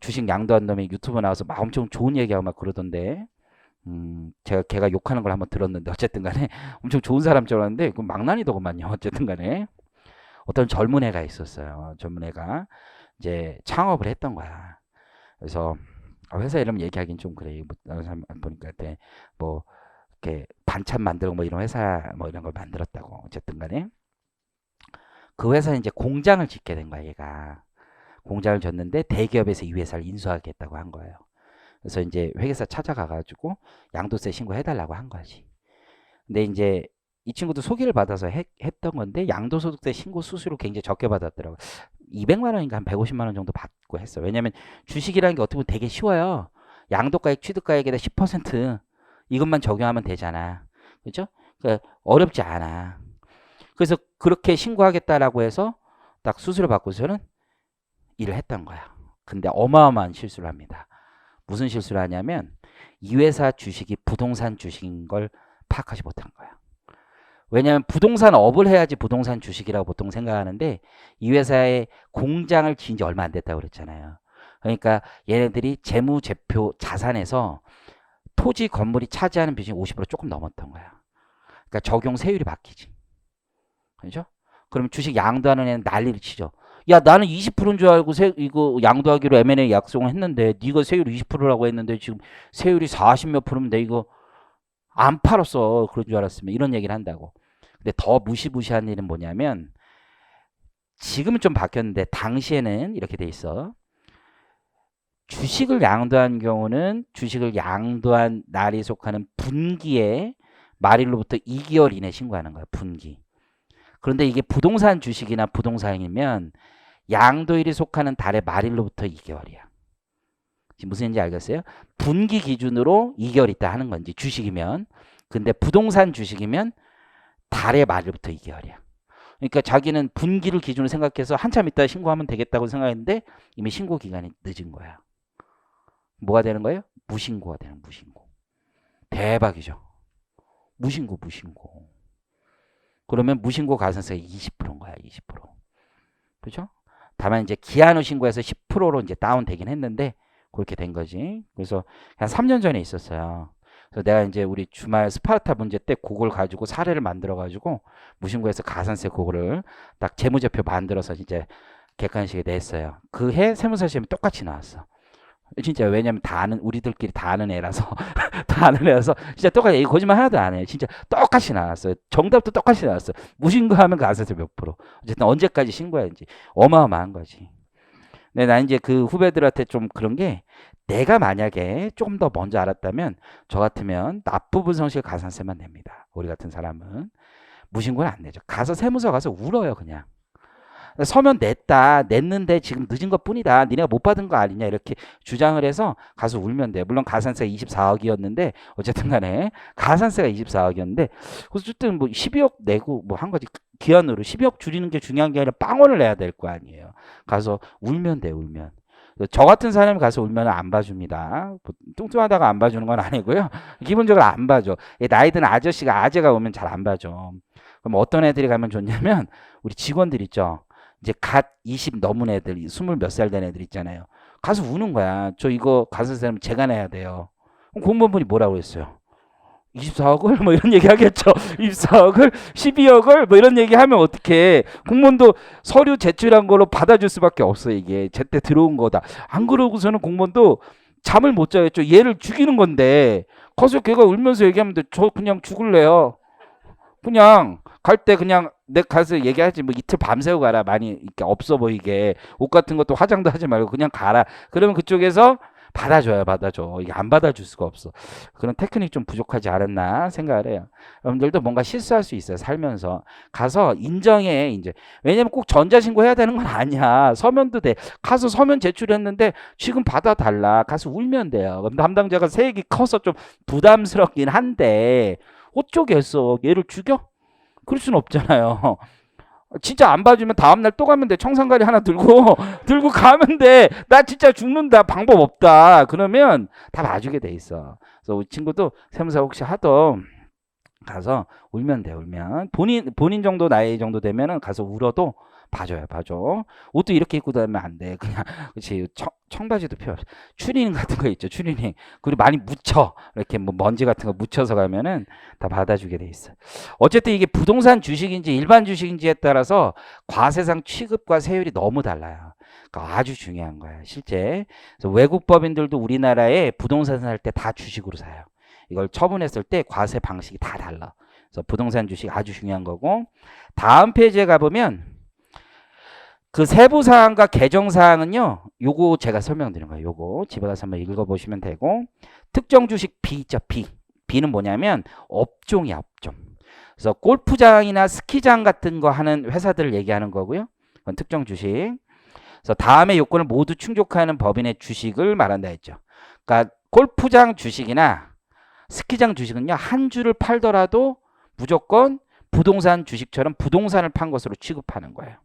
주식 양도한 놈이 유튜브 나와서 막 엄청 좋은 얘기하고 막 그러던데 제가 걔가 욕하는 걸 한번 들었는데 어쨌든 간에 엄청 좋은 사람 줄 알았는데 그 망나니더구만요. 어쨌든 간에 어떤 젊은 애가 있었어요. 젊은 애가 이제 창업을 했던 거야. 그래서 회사 이름 얘기하긴 좀 그래. 뭐 다른 사람 보니까 뭐 이렇게 반찬 만들고 뭐 이런 회사 뭐 이런 걸 만들었다고. 어쨌든 간에 그 회사에 이제 공장을 짓게 된 거야, 얘가. 공장을 졌는데 대기업에서 이 회사를 인수하겠다고 한 거예요. 그래서 이제 회계사 찾아가가지고 양도세 신고해달라고 한 거지. 근데 이제 이 친구도 소개를 받아서 했던 건데 양도소득세 신고 수수료 굉장히 적게 받았더라고. 200만 원인가 한 150만 원 정도 받고 했어. 왜냐면 주식이라는 게 어떻게 보면 되게 쉬워요. 양도가액, 취득가액에다 10% 이것만 적용하면 되잖아. 그죠? 그러니까 어렵지 않아. 그래서 그렇게 신고하겠다라고 해서 딱 수수료 받고서는 일을 했던 거야. 근데 어마어마한 실수를 합니다. 무슨 실수를 하냐면 이 회사 주식이 부동산 주식인 걸 파악하지 못한 거야. 왜냐하면 부동산 업을 해야지 부동산 주식이라고 보통 생각하는데 이 회사에 공장을 지은 지 얼마 안 됐다고 그랬잖아요. 그러니까 얘네들이 재무제표 자산에서 토지 건물이 차지하는 비중이 50% 조금 넘었던 거야. 그러니까 적용 세율이 바뀌지. 그렇죠? 그러면 주식 양도하는 애는 난리를 치죠. 야, 나는 20%인 줄 알고 이거 양도하기로 M&A 약속을 했는데 네가 세율 20%라고 했는데 지금 세율이 40 몇 %인데 이거 안 팔았어. 그런 줄 알았으면 이런 얘기를 한다고. 근데 더 무시무시한 일은 뭐냐면 지금은 좀 바뀌었는데 당시에는 이렇게 돼 있어. 주식을 양도한 경우는 주식을 양도한 날이 속하는 분기에 말일로부터 2개월 이내 신고하는 거야. 분기. 그런데 이게 부동산 주식이나 부동산이면 양도일이 속하는 달의 말일로부터 2개월이야. 지금 무슨 얘기인지 알겠어요? 분기 기준으로 2개월 있다 하는 건지 주식이면. 근데 부동산 주식이면 달의 말일부터 2개월이야. 그러니까 자기는 분기를 기준으로 생각해서 한참 있다 신고하면 되겠다고 생각했는데 이미 신고 기간이 늦은 거야. 뭐가 되는 거예요? 무신고가 되는 무신고. 대박이죠. 무신고. 그러면 무신고 가산세가 20%인 거야. 20%. 그죠? 다만 이제 기한후 신고해서 10%로 이제 다운되긴 했는데 그렇게 된 거지. 그래서 한 3년 전에 있었어요. 그래서 내가 이제 우리 주말 스파르타 문제 때 그걸 가지고 사례를 만들어 가지고 무신고에서 가산세 그거를 딱 재무제표 만들어서 이제 객관식에 냈어요. 그 해 세무사 시험이 똑같이 나왔어. 진짜 왜냐면 다 아는 우리들끼리 다 아는 애라서 다 아는 애라서 진짜 똑같이 거짓말 하나도 안 해. 진짜 똑같이 나왔어요. 정답도 똑같이 나왔어. 무신고하면 가산세 몇 프로. 어쨌든 언제까지 신고해야지. 어마어마한 거지. 근데 나 이제 그 후배들한테 좀 그런 게 내가 만약에 조금 더 먼저 알았다면 저 같으면 납부분 성실 가산세만 냅니다. 우리 같은 사람은 무신고는 안 내죠. 가서 세무서 가서 울어요 그냥. 서면 냈는데 지금 늦은 것 뿐이다. 니네가 못 받은 거 아니냐 이렇게 주장을 해서 가서 울면 돼. 물론 가산세가 24억이었는데 어쨌든 간에 가산세가 24억이었는데 어쨌든 뭐 12억 내고 뭐 한 거지. 기한으로 12억 줄이는 게 중요한 게 아니라 빵원을 내야 될 거 아니에요. 가서 울면 돼. 울면. 저 같은 사람이 가서 울면 안 봐줍니다. 뚱뚱하다가 안 봐주는 건 아니고요. 기본적으로 안 봐줘. 나이 든 아저씨가 아재가 오면 잘 안 봐줘. 그럼 어떤 애들이 가면 좋냐면 우리 직원들 있죠. 이제 갓 20 넘은 애들, 20 몇 살 된 애들 있잖아요. 가서 우는 거야. 저 이거 가산세 제가 내야 돼요. 그럼 공무원분이 뭐라고 했어요? 24억을 뭐 이런 얘기 하겠죠. 24억을 12억을 뭐 이런 얘기 하면 어떡해. 공무원도 서류 제출한 걸로 받아줄 수밖에 없어. 이게 제때 들어온 거다. 안 그러고서는 공무원도 잠을 못 자겠죠. 얘를 죽이는 건데 거기서 걔가 울면서 얘기하면 저 그냥 죽을래요. 그냥 갈 때 그냥 내 가서 얘기하지 뭐 이틀 밤새고 가라. 많이 이렇게 없어 보이게 옷 같은 것도 화장도 하지 말고 그냥 가라. 그러면 그쪽에서 받아줘. 이게 안 받아줄 수가 없어. 그런 테크닉 좀 부족하지 않았나 생각을 해요. 여러분들도 뭔가 실수할 수 있어요. 살면서 가서 인정해. 이제 왜냐면 꼭 전자신고 해야 되는 건 아니야. 서면도 돼. 가서 서면 제출했는데 지금 받아달라. 가서 울면 돼요. 그럼 담당자가 세액이 커서 좀 부담스럽긴 한데 어쩌겠어. 얘를 죽여? 그럴 수는 없잖아요. 진짜 안 봐주면 다음날 또 가면 돼. 청산가리 하나 들고 가면 돼. 나 진짜 죽는다. 방법 없다. 그러면 다 봐주게 돼 있어. 그래서 우리 친구도 세무사 혹시 하던 가서 울면 돼. 울면 본인 정도 나이 정도 되면은 가서 울어도 봐줘. 옷도 이렇게 입고 다니면 안 돼. 그냥 그렇지. 청바지도 필요 없어. 추리닝 같은 거 있죠. 추리닝. 그리고 많이 묻혀. 이렇게 뭐 먼지 같은 거 묻혀서 가면은 다 받아주게 돼 있어. 어쨌든 이게 부동산 주식인지 일반 주식인지에 따라서 과세상 취급과 세율이 너무 달라요. 그러니까 아주 중요한 거야. 실제. 그래서 외국 법인들도 우리나라에 부동산 살 때 다 주식으로 사요. 이걸 처분했을 때 과세 방식이 다 달라. 그래서 부동산 주식 아주 중요한 거고. 다음 페이지에 가보면 그 세부 사항과 개정 사항은요. 요거 제가 설명드린 거예요. 요거 집에 가서 한번 읽어보시면 되고. 특정 주식 B 있죠. B. B는 뭐냐면 업종이야. 업종. 그래서 골프장이나 스키장 같은 거 하는 회사들을 얘기하는 거고요. 그건 특정 주식. 그래서 다음의 요건을 모두 충족하는 법인의 주식을 말한다 했죠. 그러니까 골프장 주식이나 스키장 주식은요. 한 주를 팔더라도 무조건 부동산 주식처럼 부동산을 판 것으로 취급하는 거예요.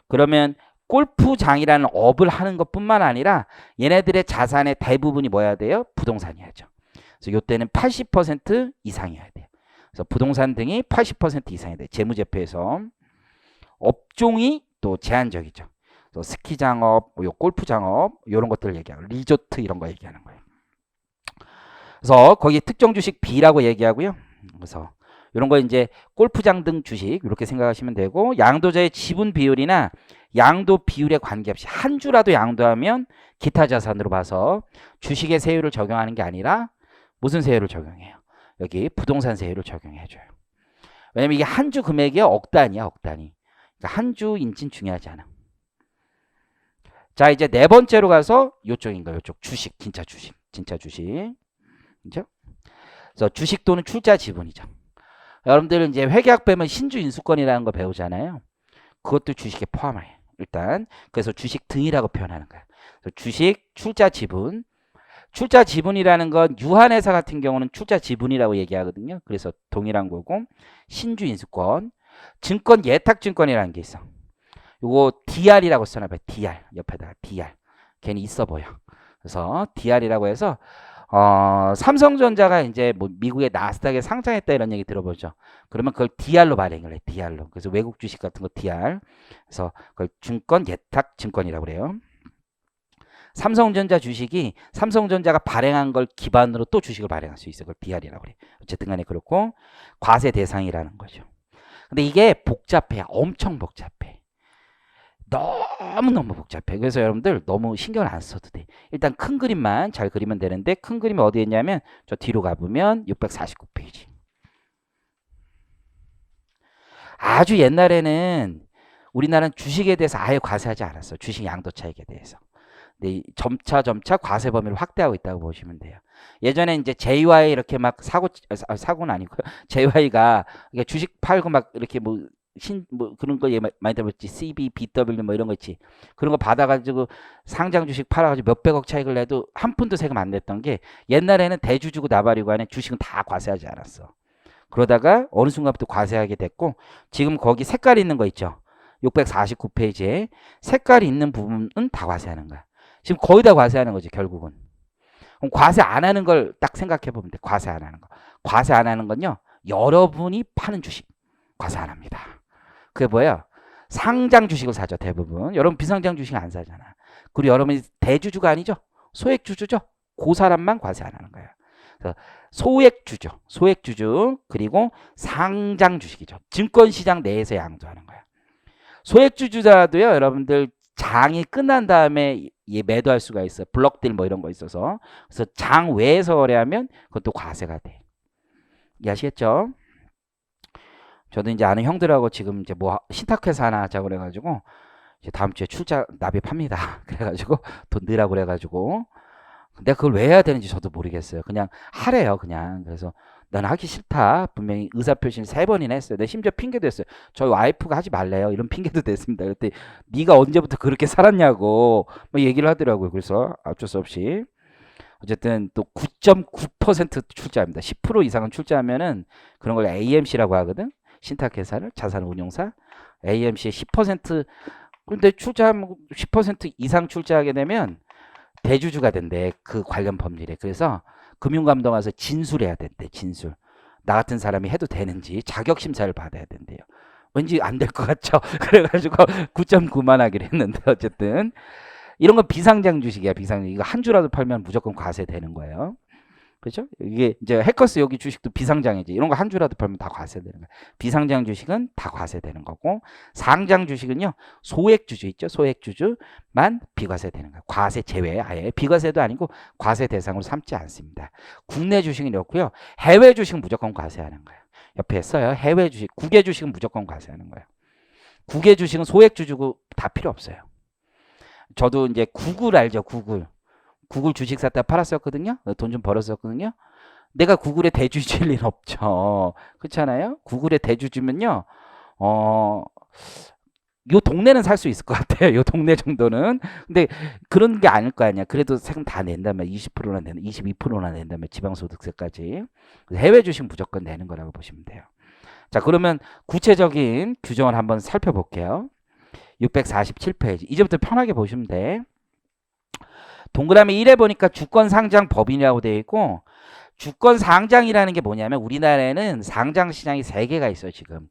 그러면 골프장이라는 업을 하는 것뿐만 아니라 얘네들의 자산의 대부분이 뭐야 돼요? 부동산이야죠. 그래서 이때는 80% 이상이어야 돼요. 그래서 부동산 등이 80% 이상이 돼요. 재무제표에서. 업종이 또 제한적이죠. 그래서 스키장업, 골프장업 이런 것들을 얘기하고 리조트 이런 거 얘기하는 거예요. 그래서 거기 특정 주식 B라고 얘기하고요. 그래서 이런 거 이제 골프장 등 주식 이렇게 생각하시면 되고 양도자의 지분 비율이나 양도 비율에 관계없이 한 주라도 양도하면 기타 자산으로 봐서 주식의 세율을 적용하는 게 아니라 무슨 세율을 적용해요? 여기 부동산 세율을 적용해줘요. 왜냐면 이게 한 주 금액이 억 단위야. 억 단위. 그러니까 한 주 인진 중요하지 않아. 자 이제 네 번째로 가서 요쪽인가 요쪽 주식 진짜 주식. 그렇죠? 그래서 주식 또는 출자 지분이죠. 여러분들은 이제 회계학 빼면 신주 인수권이라는 거 배우잖아요. 그것도 주식에 포함해요. 일단 그래서 주식 등이라고 표현하는 거예요. 그래서 주식, 출자 지분. 출자 지분이라는 건 유한회사 같은 경우는 출자 지분이라고 얘기하거든요. 그래서 동일한 거고 신주 인수권, 증권 예탁증권이라는 게 있어. 요거 DR이라고 써놔봐요. DR 옆에다가 DR. 괜히 있어 보여. 그래서 DR이라고 해서 삼성전자가 이제 뭐 미국의 나스닥에 상장했다 이런 얘기 들어보죠. 그러면 그걸 DR로 발행을 해. DR로. 그래서 외국 주식 같은 거 DR. 그래서 그걸 증권 예탁 증권이라고 그래요. 삼성전자 주식이 삼성전자가 발행한 걸 기반으로 또 주식을 발행할 수 있어요. 그걸 DR이라고 그래. 어쨌든 간에 그렇고 과세 대상이라는 거죠. 근데 이게 복잡해. 엄청 복잡해. 너무너무 복잡해. 그래서 여러분들 너무 신경을 안 써도 돼. 일단 큰 그림만 잘 그리면 되는데 큰 그림이 어디에 있냐면 저 뒤로 가보면 649페이지. 아주 옛날에는 우리나라는 주식에 대해서 아예 과세하지 않았어. 주식 양도 차익에 대해서. 근데 점차 과세 범위를 확대하고 있다고 보시면 돼요. 예전에 이제 JY 이렇게 막 사고는 아니고요. JY가 주식 팔고 막 이렇게 뭐 그런 거 많이 들어봤지. CB, BW 뭐 이런 거 있지. 그런 거 받아가지고 상장 주식 팔아가지고 몇백억 차익을 내도 한 푼도 세금 안 냈던 게 옛날에는 대주주고 나발이고 안에 주식은 다 과세하지 않았어. 그러다가 어느 순간부터 과세하게 됐고 지금 거기 색깔 있는 거 있죠. 649페이지에 색깔이 있는 부분은 다 과세하는 거야. 지금 거의 다 과세하는 거지 결국은. 그럼 과세 안 하는 걸 딱 생각해 보면 돼. 과세 안 하는 거. 과세 안 하는 건요. 여러분이 파는 주식 과세 안 합니다. 그게 뭐예요? 상장 주식을 사죠 대부분. 여러분 비상장 주식 안 사잖아. 그리고 여러분이 대주주가 아니죠. 소액주주죠. 그 사람만 과세 안 하는 거예요. 그래서 소액주주, 소액주주 그리고 상장 주식이죠. 증권시장 내에서 양도하는 거예요. 소액주주자도요. 여러분들 장이 끝난 다음에 매도할 수가 있어요. 블록딜 뭐 이런 거 있어서. 그래서 장 외에서 거래하면 그것도 과세가 돼. 이해하시겠죠? 저도 이제 아는 형들하고 지금 이제 뭐 신탁회사 하나 하자고 그래가지고 이제 다음 주에 출자 납입합니다. 그래가지고 돈 넣으라고 그래가지고 근데 그걸 왜 해야 되는지 저도 모르겠어요. 그냥 하래요, 그냥. 그래서 나는 하기 싫다. 분명히 의사표시는 3번이나 했어요. 내가 심지어 핑계도 했어요. 저희 와이프가 하지 말래요. 이런 핑계도 냈습니다. 그랬더니 네가 언제부터 그렇게 살았냐고 뭐 얘기를 하더라고요. 그래서 어쩔 수 없이 어쨌든 또 9.9% 출자합니다. 10% 이상은 출자하면은 그런 걸 AMC라고 하거든. 신탁회사를 자산운용사 AMC의 10% 근데 출자하면 10% 이상 출자하게 되면 대주주가 된대. 그 관련 법률에. 그래서 금융감독 와서 진술해야 된대. 진술. 나 같은 사람이 해도 되는지 자격심사를 받아야 된대요. 왠지 안 될 것 같죠? 그래가지고 9.9만 하기로 했는데 어쨌든 이런 건 비상장 주식이야. 비상장. 이거 한 주라도 팔면 무조건 과세되는 거예요. 그렇죠? 이게 이제 해커스 여기 주식도 비상장이지. 이런 거 한 주라도 팔면 다 과세되는 거예요. 비상장 주식은 다 과세되는 거고 상장 주식은요. 소액주주 있죠. 소액주주만 비과세되는 거예요. 과세 제외 아예 비과세도 아니고 과세 대상으로 삼지 않습니다. 국내 주식은 이렇고요. 해외 주식은 무조건 과세하는 거예요. 옆에 써요. 해외 주식, 국외 주식은 무조건 과세하는 거예요. 국외 주식은 소액주주고 다 필요 없어요. 저도 이제 구글 알죠? 구글. 구글 주식 샀다 팔았었거든요. 돈 좀 벌었었거든요. 내가 구글의 대주주일 리는 없죠. 그렇잖아요. 구글의 대주주면요. 요 동네는 살 수 있을 것 같아요. 요 동네 정도는. 근데 그런 게 아닐 거 아니야. 그래도 세금 다 낸다면 20%나 낸다, 22%나 낸다면 지방소득세까지. 해외 주식 무조건 내는 거라고 보시면 돼요. 자, 그러면 구체적인 규정을 한번 살펴볼게요. 647페이지. 이제부터 편하게 보시면 돼. 동그라미 1에 보니까 주권상장법인이라고 되어 있고 주권상장이라는 게 뭐냐면 우리나라에는 상장시장이 3개가 있어요. 지금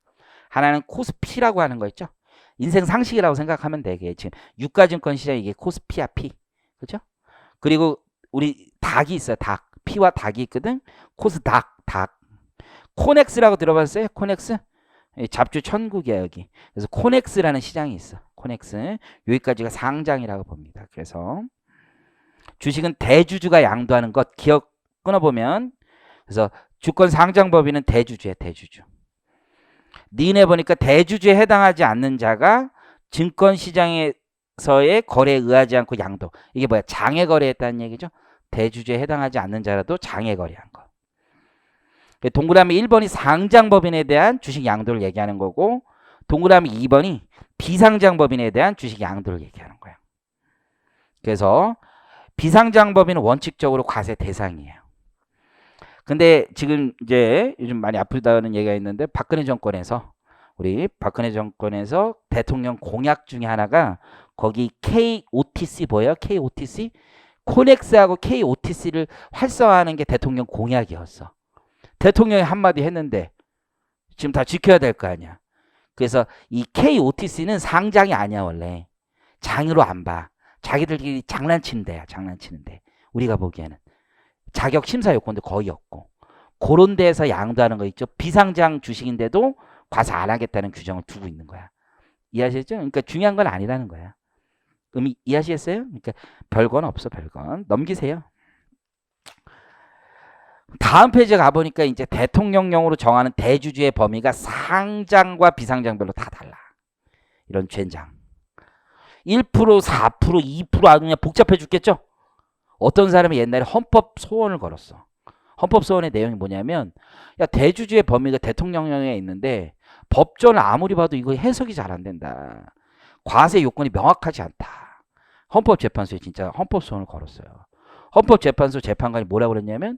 하나는 코스피라고 하는 거 있죠. 인생 상식이라고 생각하면 되게 지금 유가증권 시장이 이게 코스피야 피. 그렇죠? 그리고 우리 닥이 있어요. 닥. 피와 닥이 있거든. 코스닥. 닥. 코넥스라고 들어봤어요? 코넥스? 잡주 천국이야 여기. 그래서 코넥스라는 시장이 있어. 코넥스. 여기까지가 상장이라고 봅니다. 그래서 주식은 대주주가 양도하는 것 기억 끊어보면 그래서 주권 상장법인은 대주주야 대주주. 니네 보니까 대주주에 해당하지 않는 자가 증권시장에서의 거래에 의하지 않고 양도. 이게 뭐야? 장외 거래했다는 얘기죠. 대주주에 해당하지 않는 자라도 장외 거래한 거. 동그라미 1번이 상장법인에 대한 주식 양도를 얘기하는 거고 동그라미 2번이 비상장법인에 대한 주식 양도를 얘기하는 거야. 그래서 비상장법인은 원칙적으로 과세 대상이에요. 근데 지금 이제 요즘 많이 아프다는 얘기가 있는데 박근혜 정권에서 우리 박근혜 정권에서 대통령 공약 중에 하나가 거기 KOTC 뭐예요? KOTC? 코넥스하고 KOTC를 활성화하는 게 대통령 공약이었어. 대통령이 한마디 했는데 지금 다 지켜야 될 거 아니야. 그래서 이 KOTC는 상장이 아니야 원래. 장으로 안 봐. 자기들끼리 장난치는 데야. 장난치는 데. 우리가 보기에는. 자격 심사 요건도 거의 없고. 그런 데에서 양도하는 거 있죠. 비상장 주식인데도 과세 안 하겠다는 규정을 두고 있는 거야. 이해하시죠? 그러니까 중요한 건 아니라는 거야. 이해하시겠어요? 그러니까 별건 없어, 별건. 넘기세요. 다음 페이지에 가보니까 이제 대통령령으로 정하는 대주주의 범위가 상장과 비상장별로 다 달라. 이런 젠장. 1%, 4%, 2% 아주 그냥 복잡해 죽겠죠? 어떤 사람이 옛날에 헌법 소원을 걸었어. 헌법 소원의 내용이 뭐냐면, 야, 대주주의 범위가 대통령령에 있는데 법전을 아무리 봐도 이거 해석이 잘 안 된다. 과세 요건이 명확하지 않다. 헌법재판소에 진짜 헌법 소원을 걸었어요. 헌법재판소 재판관이 뭐라고 그랬냐면,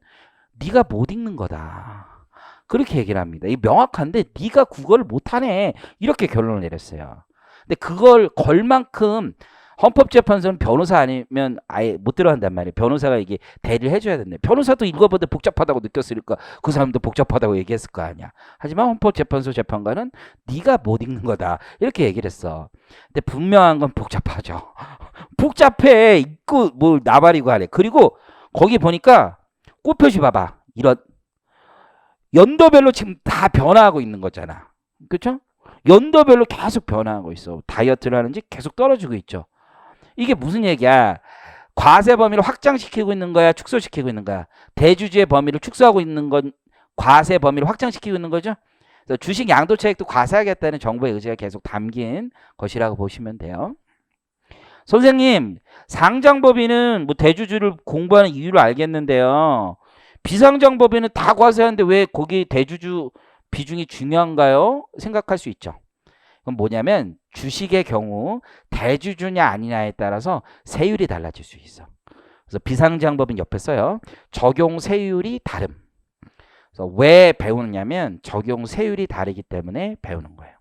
네가 못 읽는 거다. 그렇게 얘기를 합니다. 이 명확한데 네가 국어를 못하네. 이렇게 결론을 내렸어요. 근데 그걸 걸 만큼 헌법재판소는 변호사 아니면 아예 못 들어간단 말이에요. 변호사가 이게 대리를 해줘야 된대. 변호사도 읽어보는데 복잡하다고 느꼈으니까 그 사람도 복잡하다고 얘기했을 거 아니야. 하지만 헌법재판소 재판관은 네가 못 읽는 거다. 이렇게 얘기를 했어. 근데 분명한 건 복잡하죠. 복잡해. 읽고 뭐 나발이고 하래. 그리고 거기 보니까 꽃표시 봐봐. 이런 연도별로 지금 다 변화하고 있는 거잖아. 그렇죠? 연도별로 계속 변화하고 있어. 다이어트를 하는지 계속 떨어지고 있죠. 이게 무슨 얘기야? 과세 범위를 확장시키고 있는 거야? 축소시키고 있는 거야? 대주주의 범위를 축소하고 있는 건 과세 범위를 확장시키고 있는 거죠? 그래서 주식 양도 차익도 과세하겠다는 정부의 의지가 계속 담긴 것이라고 보시면 돼요. 선생님, 상장법인은 뭐 대주주를 공부하는 이유를 알겠는데요. 비상장법인은 다 과세하는데 왜 거기 대주주 비중이 중요한가요? 생각할 수 있죠. 그건 뭐냐면 주식의 경우 대주주냐 아니냐에 따라서 세율이 달라질 수 있어. 그래서 비상장법인 옆에 써요. 적용 세율이 다름. 그래서 왜 배우느냐면 적용 세율이 다르기 때문에 배우는 거예요.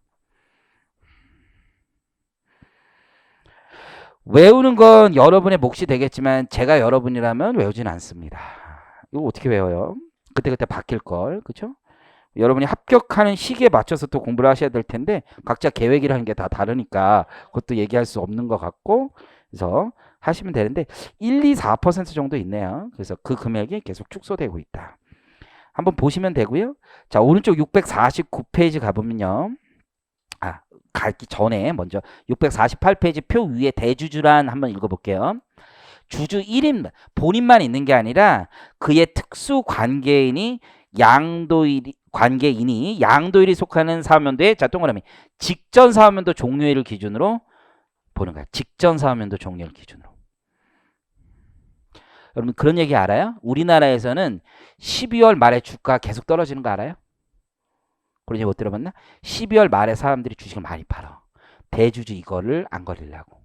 외우는 건 여러분의 몫이 되겠지만 제가 여러분이라면 외우진 않습니다. 이거 어떻게 외워요? 그때그때 바뀔 걸. 그렇죠? 여러분이 합격하는 시기에 맞춰서 또 공부를 하셔야 될 텐데 각자 계획이라는 게 다 다르니까 그것도 얘기할 수 없는 것 같고 그래서 하시면 되는데 1, 2, 4% 정도 있네요. 그래서 그 금액이 계속 축소되고 있다. 한번 보시면 되고요. 자, 오른쪽 649페이지 가보면요. 가기 전에 먼저 648페이지 표 위에 대주주란 한번 읽어볼게요. 주주 1인 본인만 있는 게 아니라 그의 특수 관계인이 양도일이 속하는 사업연도에 자 동그라미 직전 사업연도 종료일을 기준으로 보는 거야. 직전 사업연도 종료일 기준으로. 여러분 그런 얘기 알아요? 우리나라에서는 12월 말에 주가 계속 떨어지는 거 알아요? 그런 얘기 못 들어봤나? 12월 말에 사람들이 주식을 많이 팔아. 대주주 이거를 안 걸리려고.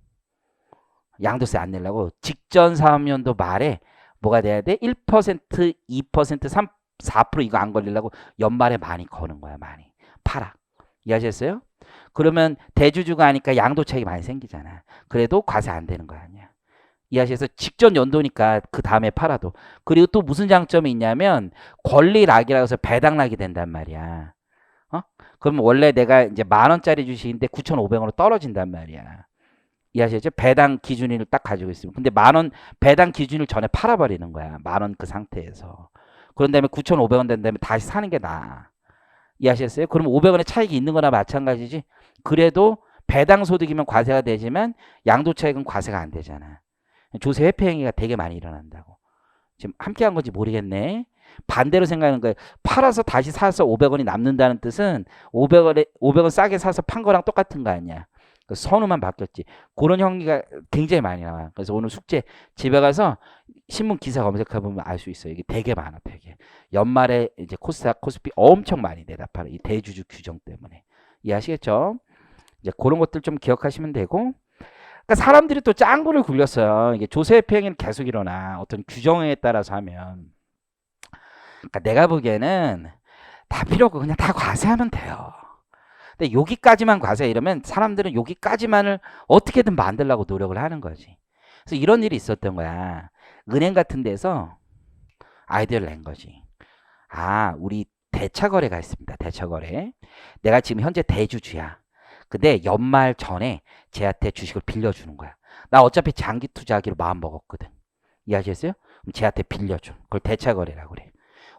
양도세 안 내려고 직전 사업연도 말에 뭐가 돼야 돼? 1%, 2%, 3, 4% 이거 안 걸리려고 연말에 많이 거는 거야. 많이. 팔아. 이해하셨어요? 그러면 대주주가 하니까 양도 차익이 많이 생기잖아. 그래도 과세 안 되는 거 아니야. 이해하셔서 직전 연도니까 그 다음에 팔아도. 그리고 또 무슨 장점이 있냐면 권리락이라고 해서 배당락이 된단 말이야. 그러면 원래 내가 이제 10,000원짜리 주식인데 9,500원으로 떨어진단 말이야. 이해하시죠? 배당 기준일을 딱 가지고 있으면. 근데 10,000원 배당 기준일 전에 팔아버리는 거야. 10,000원 그 상태에서. 그런 다음에 9,500원 된 다음에 다시 사는 게 나아. 이해하셨어요? 그럼 500원의 차익이 있는 거나 마찬가지지. 그래도 배당 소득이면 과세가 되지만 양도 차익은 과세가 안 되잖아. 조세 회피 행위가 되게 많이 일어난다고. 지금 함께 한 건지 모르겠네. 반대로 생각하는 거예요. 팔아서 다시 사서 500원이 남는다는 뜻은 500원 싸게 사서 판 거랑 똑같은 거 아니야. 선우만 바뀌었지. 그런 형기가 굉장히 많이 나와요. 그래서 오늘 숙제 집에 가서 신문 기사 검색해보면 알 수 있어요. 이게 되게 많아, 되게. 연말에 이제 코스닥, 코스피 엄청 많이 내다팔아. 이 대주주 규정 때문에. 이해하시겠죠? 이제 그런 것들 좀 기억하시면 되고. 그러니까 사람들이 또 짱구를 굴렸어요. 이게 조세 회피행위는 계속 일어나. 어떤 규정에 따라서 하면. 그러니까 내가 보기에는 다 필요 없고 그냥 다 과세하면 돼요. 근데 여기까지만 과세 이러면 사람들은 여기까지만을 어떻게든 만들려고 노력을 하는 거지. 그래서 이런 일이 있었던 거야. 은행 같은 데서 아이디어를 낸 거지. 아, 우리 대차거래가 있습니다. 대차거래. 내가 지금 현재 대주주야. 근데 연말 전에 쟤한테 주식을 빌려주는 거야. 나 어차피 장기 투자하기로 마음 먹었거든. 이해하셨어요? 그럼 쟤한테 빌려줘. 그걸 대차거래라고 그래.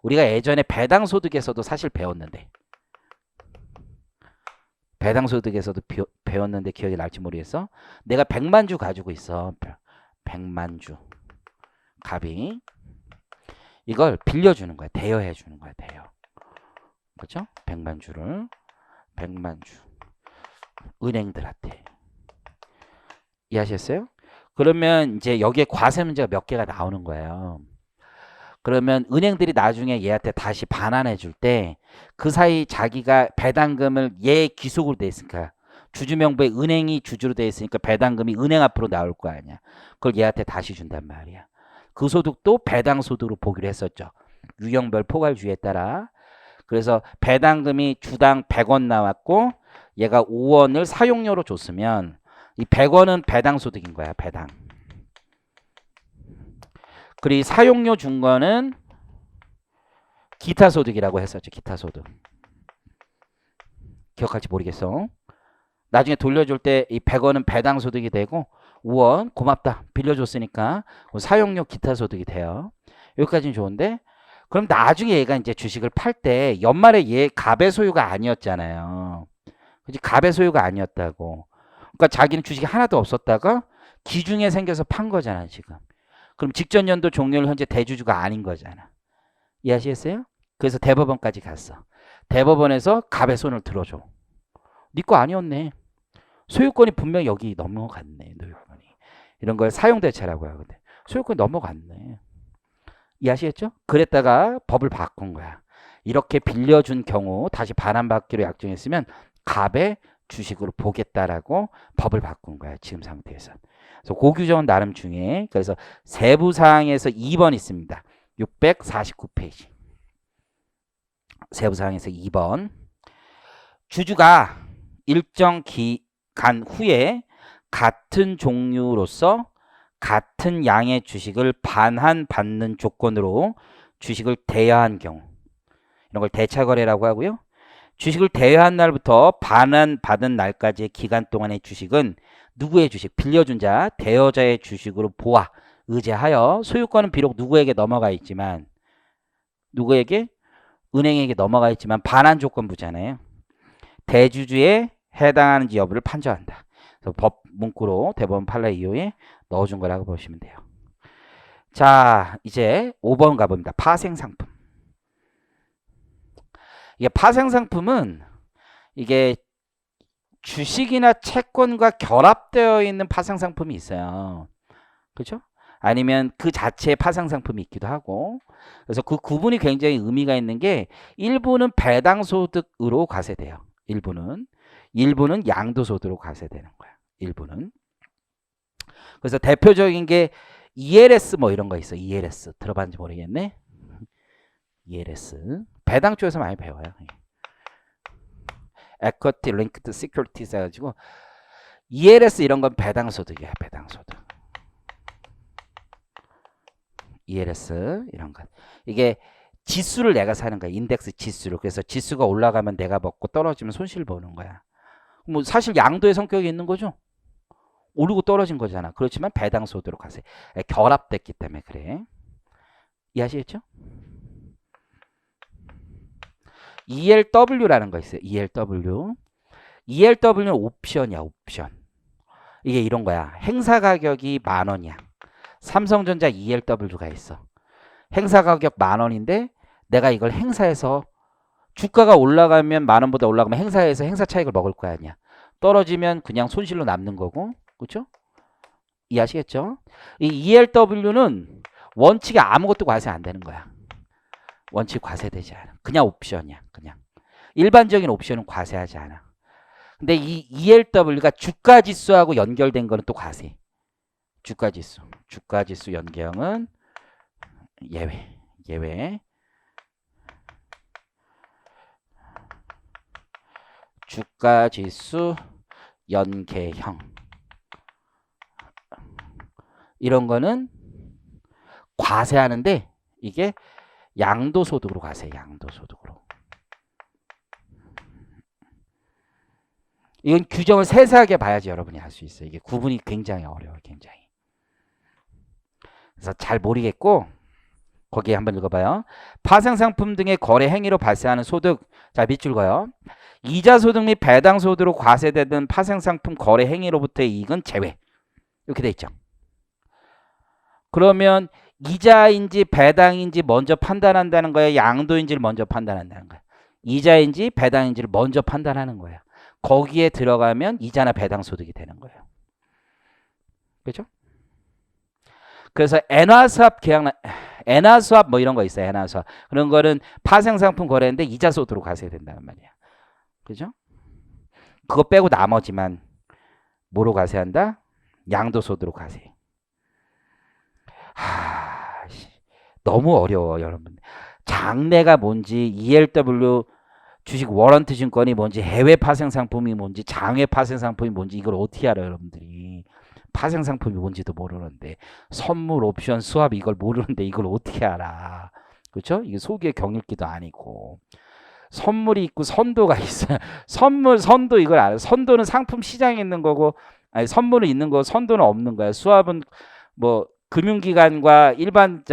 우리가 예전에 배당소득에서도 사실 배웠는데 배당소득에서도 배웠는데 기억이 날지 모르겠어. 내가 100만 주 가지고 있어. 100만 주. 갑이. 이걸 빌려주는 거야. 대여해 주는 거야. 대여. 그렇죠? 100만 주를. 100만 주. 은행들한테. 이해하셨어요? 그러면 이제 여기에 과세 문제가 몇 개가 나오는 거예요. 그러면 은행들이 나중에 얘한테 다시 반환해 줄 때 그 사이 자기가 배당금을 얘 귀속으로 돼 있으니까 주주명부에 은행이 주주로 돼 있으니까 배당금이 은행 앞으로 나올 거 아니야. 그걸 얘한테 다시 준단 말이야. 그 소득도 배당소득으로 보기로 했었죠. 유형별 포괄주의에 따라. 그래서 배당금이 주당 100원 나왔고 얘가 5원을 사용료로 줬으면 이 100원은 배당소득인 거야. 배당. 그리고 사용료 준 거는 기타소득이라고 했었죠. 기타소득. 기억할지 모르겠어. 나중에 돌려줄 때 이 100원은 배당소득이 되고 5원 고맙다. 빌려줬으니까 사용료 기타소득이 돼요. 여기까지는 좋은데 그럼 나중에 얘가 이제 주식을 팔 때 연말에 얘 갑의 소유가 아니었잖아요. 그치? 갑의 소유가 아니었다고. 그러니까 자기는 주식이 하나도 없었다가 기중에 생겨서 판 거잖아 지금. 그럼 직전 연도 종료일 현재 대주주가 아닌 거잖아. 이해하시겠어요? 그래서 대법원까지 갔어. 대법원에서 갑의 손을 들어줘. 네 거 아니었네. 소유권이 분명히 여기 넘어갔네. 소유권이. 이런 걸 사용대차라고 하거든. 소유권이 넘어갔네. 이해하시겠죠? 그랬다가 법을 바꾼 거야. 이렇게 빌려준 경우 다시 반환받기로 약정했으면 갑의 주식으로 보겠다라고 법을 바꾼 거야. 지금 상태에서. 그래서 고규정은 나름 중요해. 그래서 세부사항에서 2번 있습니다. 649페이지. 세부사항에서 2번. 주주가 일정 기간 후에 같은 종류로서 같은 양의 주식을 반환받는 조건으로 주식을 대여한 경우 이런 걸 대차거래라고 하고요. 주식을 대여한 날부터 반환받은 날까지의 기간 동안의 주식은 누구의 주식? 빌려준 자, 대여자의 주식으로 보아, 의제하여 소유권은 비록 누구에게 넘어가 있지만 누구에게? 은행에게 넘어가 있지만 반환 조건부잖아요. 대주주에 해당하는지 여부를 판정한다. 그래서 법 문구로 대법원 판례 이후에 넣어준 거라고 보시면 돼요. 자, 이제 5번 가봅니다. 파생상품. 이게 파생상품은 이게 주식이나 채권과 결합되어 있는 파생상품이 있어요. 그렇죠? 아니면 그 자체의 파생상품이 있기도 하고. 그래서 그 구분이 굉장히 의미가 있는 게 일부는 배당소득으로 과세돼요. 일부는 양도소득으로 과세되는 거야. 일부는. 그래서 대표적인 게 ELS 뭐 이런 거 있어. ELS 들어봤는지 모르겠네. ELS 배당 쪽에서 많이 배워요. Equity Linked Securities 해가지고 ELS 이런 건 배당소득이야. 배당소득. ELS 이런 것. 이게 지수를 내가 사는 거야. 인덱스 지수를. 그래서 지수가 올라가면 내가 먹고 떨어지면 손실 보는 거야. 뭐 사실 양도의 성격이 있는 거죠. 오르고 떨어진 거잖아. 그렇지만 배당소득으로 가세. 결합됐기 때문에 그래. 이해하시겠죠? ELW라는 거 있어요. ELW. ELW는 옵션이야. 옵션. 이게 이런 거야. 행사 가격이 10,000원이야. 삼성전자 ELW가 있어. 행사 가격 10,000원인데 내가 이걸 행사해서 주가가 올라가면 10,000원보다 올라가면 행사에서 행사 차익을 먹을 거 아니야. 떨어지면 그냥 손실로 남는 거고. 그렇죠? 이해하시겠죠? 이 ELW는 원칙에 아무것도 과세 안 되는 거야. 원칙 과세되지 않아. 그냥 옵션이야. 그냥. 일반적인 옵션은 과세하지 않아. 근데 이 ELW가 주가지수하고 연결된 거는 또 과세. 주가지수. 주가지수 연계형은 예외. 예외. 주가지수 연계형. 이런 거는 과세하는데 이게 양도소득으로 과세, 양도소득으로. 이건 규정을 세세하게 봐야지 여러분이 할 수 있어요. 이게 구분이 굉장히 어려워요. 굉장히. 그래서 잘 모르겠고 거기에 한번 읽어봐요. 파생상품 등의 거래 행위로 발생하는 소득. 자, 밑줄 거요. 이자소득 및 배당소득으로 과세되는 파생상품 거래 행위로부터의 이익은 제외. 이렇게 돼 있죠. 그러면 이자인지 배당인지 먼저 판단한다는 거예요? 양도인지를 먼저 판단한다는 거예요? 이자인지 배당인지를 먼저 판단하는 거예요. 거기에 들어가면 이자나 배당 소득이 되는 거예요. 그렇죠? 그래서 엔화수합 계약, 엔화수합 뭐 이런 거 있어요. 엔화수합. 그런 거는 파생상품 거래인데 이자 소득으로 과세된다는 말이야. 그죠? 그거 빼고 나머지만 뭐로 과세한다? 양도소득으로 과세. 너무 어려워 여러분. 장래가 뭔지, ELW 주식 워런트 증권이 뭔지, 해외 파생 상품이 뭔지, 장외 파생 상품이 뭔지 이걸 어떻게 알아요 여러분들이. 파생 상품이 뭔지도 모르는데, 선물 옵션 수합 이걸 모르는데 이걸 어떻게 알아. 그렇죠? 이게 소기의 경읽기도 아니고. 선물이 있고 선도가 있어요. 선물, 선도 이걸 알아요. 선도는 상품 시장에 있는 거고, 아니 선물은 있는 거, 선도는 없는 거야. 수합은 뭐 금융기관과 일반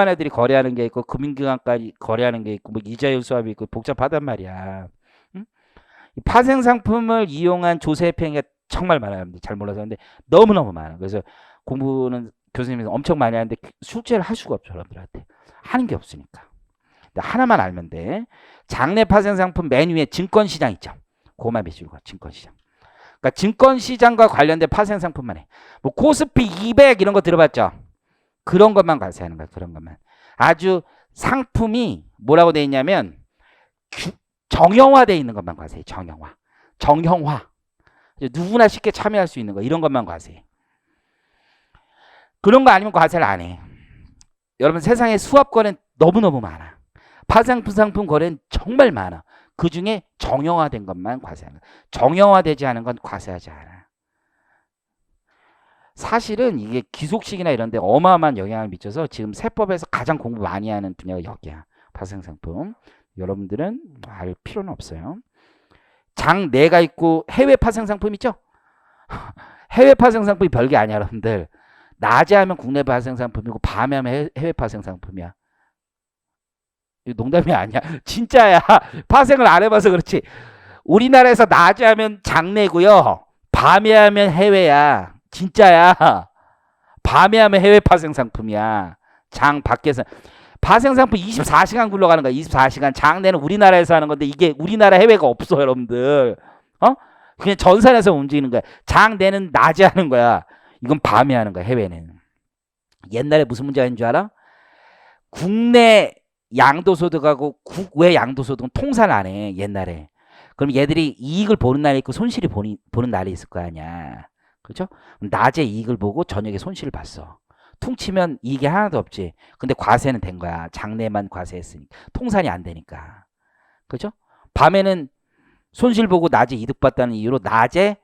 애들이 거래하는 게 있고, 금융기관까지 거래하는 게 있고, 뭐 이자율 수합이 있고, 복잡하단 말이야. 응? 파생 상품을 이용한 조세 행위가 정말 많아요. 잘 몰라서 근데 너무너무 많아. 그래서 공부는 교수님이 엄청 많이 하는데 숙제를 할 수가 없죠. 여러분들한테 하는 게 없으니까. 하나만 알면 돼. 장내 파생 상품 맨 위에 증권시장 있죠. 그거만 밑줄거. 증권시장. 그러니까 증권시장과 관련된 파생 상품만 해. 뭐 코스피 200 이런 거 들어봤죠? 그런 것만 과세하는 거야. 그런 것만. 아주 상품이 뭐라고 돼 있냐면 정형화되어 있는 것만 과세해. 정형화. 정형화. 누구나 쉽게 참여할 수 있는 거. 이런 것만 과세해. 그런 거 아니면 과세를 안 해. 여러분 세상에 수합거래는 너무너무 많아. 파생품 상품 거래는 정말 많아. 그 중에 정형화된 것만 과세하는 거야. 정형화되지 않은 건 과세하지 않아. 사실은 이게 기속식이나 이런 데 어마어마한 영향을 미쳐서 지금 세법에서 가장 공부 많이 하는 분야가 여기야. 파생상품. 여러분들은 알 필요는 없어요. 장 내가 있고 해외 파생상품 있죠? 해외 파생상품이 별게 아니야 여러분들. 낮에 하면 국내 파생상품이고 밤에 하면 해외 파생상품이야. 이거 농담이 아니야. 진짜야. 파생을 안 해봐서 그렇지. 우리나라에서 낮에 하면 장내고요. 밤에 하면 해외야. 진짜야. 밤에 하면 해외 파생 상품이야. 장 밖에서. 파생 상품 24시간 굴러가는 거야. 24시간. 장내는 우리나라에서 하는 건데 이게 우리나라 해외가 없어 여러분들. 그냥 전산에서 움직이는 거야. 장내는 낮에 하는 거야. 이건 밤에 하는 거야. 해외는. 옛날에 무슨 문제가 있는 줄 알아? 국내 양도소득하고 국외 양도소득은 통산을 안 해. 옛날에. 그럼 얘들이 이익을 보는 날이 있고 손실이 보는 날이 있을 거 아니야. 그렇죠? 낮에 이익을 보고 저녁에 손실을 봤어. 퉁치면 이익이 하나도 없지. 근데 과세는 된 거야. 장래만 과세했으니까. 통산이 안 되니까. 그렇죠? 밤에는 손실 보고 낮에 이득 봤다는 이유로 낮에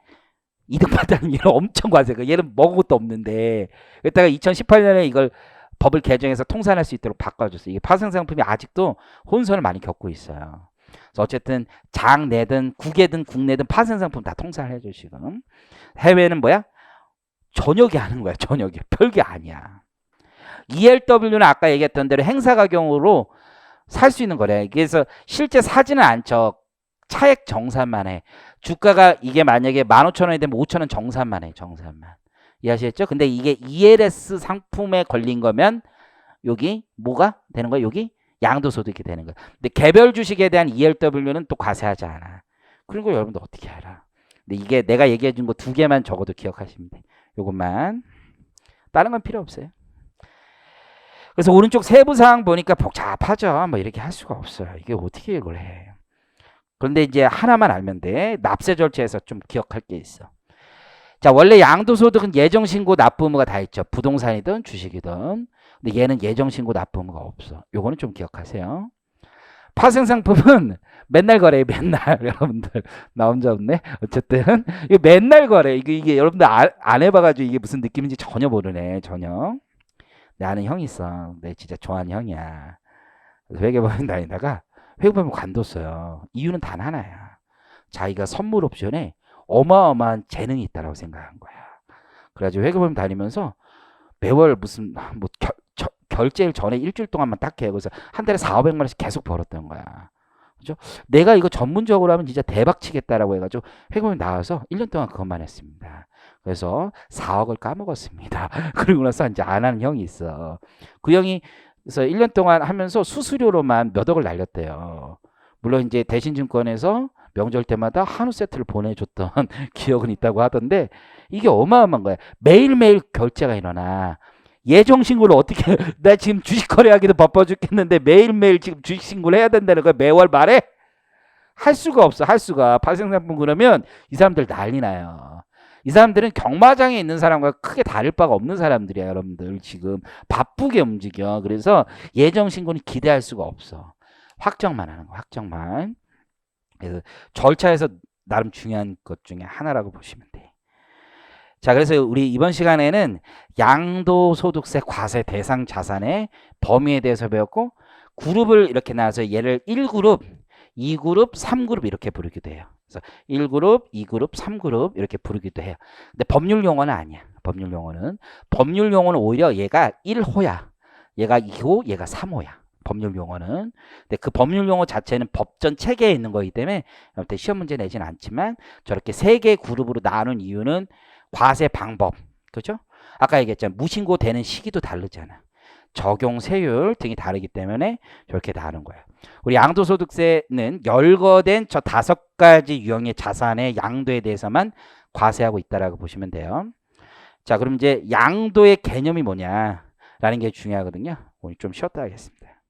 이득 봤다는 이유로 엄청 과세가. 얘는 먹을 것도 없는데. 그랬다가 2018년에 이걸 법을 개정해서 통산할 수 있도록 바꿔줬어요. 이게 파생상품이 아직도 혼선을 많이 겪고 있어요. 그래서 어쨌든 장내든 국외든 국내든 파생상품 다 통산을 해줘 지금. 해외는 뭐야? 저녁에 하는 거야. 저녁에. 별게 아니야. ELW는 아까 얘기했던 대로 행사가격으로 살 수 있는 거래. 그래서 실제 사지는 않죠. 차액 정산만 해. 주가가 이게 만약에 15,000원이 되면 5,000원 정산만 해. 정산만. 이해하시겠죠? 근데 이게 ELS 상품에 걸린 거면 여기 뭐가 되는 거야? 여기 양도소득이 되는 거야. 근데 개별 주식에 대한 ELW는 또 과세하지 않아. 그런 거 여러분들 어떻게 알아? 근데 이게 내가 얘기해 준 거 2개만 적어도 기억하시면 돼. 요것만. 다른 건 필요 없어요. 그래서 오른쪽 세부사항 보니까 복잡하죠. 뭐 이렇게 할 수가 없어요. 이게 어떻게 이걸 해. 그런데 이제 하나만 알면 돼. 납세 절차에서 좀 기억할 게 있어. 자, 원래 양도소득은 예정신고 납부의무가 다 있죠. 부동산이든 주식이든. 근데 얘는 예정신고 납부의무가 없어. 요거는 좀 기억하세요. 파생상품은 맨날 거래해. 맨날. 여러분들 나 혼자 없네. 어쨌든 이게 맨날 거래. 이게 여러분들 안 해봐가지고 이게 무슨 느낌인지 전혀 모르네. 전혀. 내 아는 형이 있어. 내 진짜 좋아하는 형이야. 그래서 회계법인 다니다가 회계법인 관뒀어요. 이유는 단 하나야. 자기가 선물 옵션에 어마어마한 재능이 있다라고 생각한 거야. 그래가지고 회계법인 다니면서 매월 무슨 뭐 결제일 전에 일주일 동안만 딱 해. 그래서 한 달에 4,500만 원씩 계속 벌었던 거야. 그죠? 내가 이거 전문적으로 하면 진짜 대박 치겠다라고 해가지고 회계법인 나와서 1년 동안 그것만 했습니다. 그래서 4억을 까먹었습니다. 그리고 나서 이제 안 하는 형이 있어. 그 형이 그래서 1년 동안 하면서 수수료로만 몇 억을 날렸대요. 물론 이제 대신증권에서 명절 때마다 한우 세트를 보내줬던 기억은 있다고 하던데 이게 어마어마한 거야. 매일매일 결제가 일어나. 예정 신고를 어떻게 나 지금 주식 거래하기도 바빠 죽겠는데 매일매일 지금 주식 신고를 해야 된다는 거야. 매월 말에 할 수가 없어. 할 수가. 발생상품 그러면 이 사람들 난리 나요. 이 사람들은 경마장에 있는 사람과 크게 다를 바가 없는 사람들이야. 여러분들 지금 바쁘게 움직여. 그래서 예정 신고는 기대할 수가 없어. 확정만 하는 거. 확정만. 그래서 절차에서 나름 중요한 것 중에 하나라고 보시면 돼. 자, 그래서 우리 이번 시간에는 양도소득세 과세 대상 자산의 범위에 대해서 배웠고 그룹을 이렇게 나눠서 얘를 1그룹, 2그룹, 3그룹 이렇게 부르기도 해요. 그래서 1그룹, 2그룹, 3그룹 이렇게 부르기도 해요. 근데 법률 용어는 아니야. 법률 용어는 오히려 얘가 1호야. 얘가 2호, 얘가 3호야. 법률 용어는. 근데 그 법률 용어 자체는 법전 체계에 있는 거기 때문에 시험 문제 내지는 않지만 저렇게 세 개 그룹으로 나눈 이유는 과세 방법, 그죠? 아까 얘기했잖아. 무신고 되는 시기도 다르잖아. 적용 세율 등이 다르기 때문에 저렇게 다른 거야. 우리 양도소득세는 열거된 저 5가지 유형의 자산의 양도에 대해서만 과세하고 있다라고 보시면 돼요. 자, 그럼 이제 양도의 개념이 뭐냐라는 게 중요하거든요. 오늘 좀 쉬었다 하겠습니다.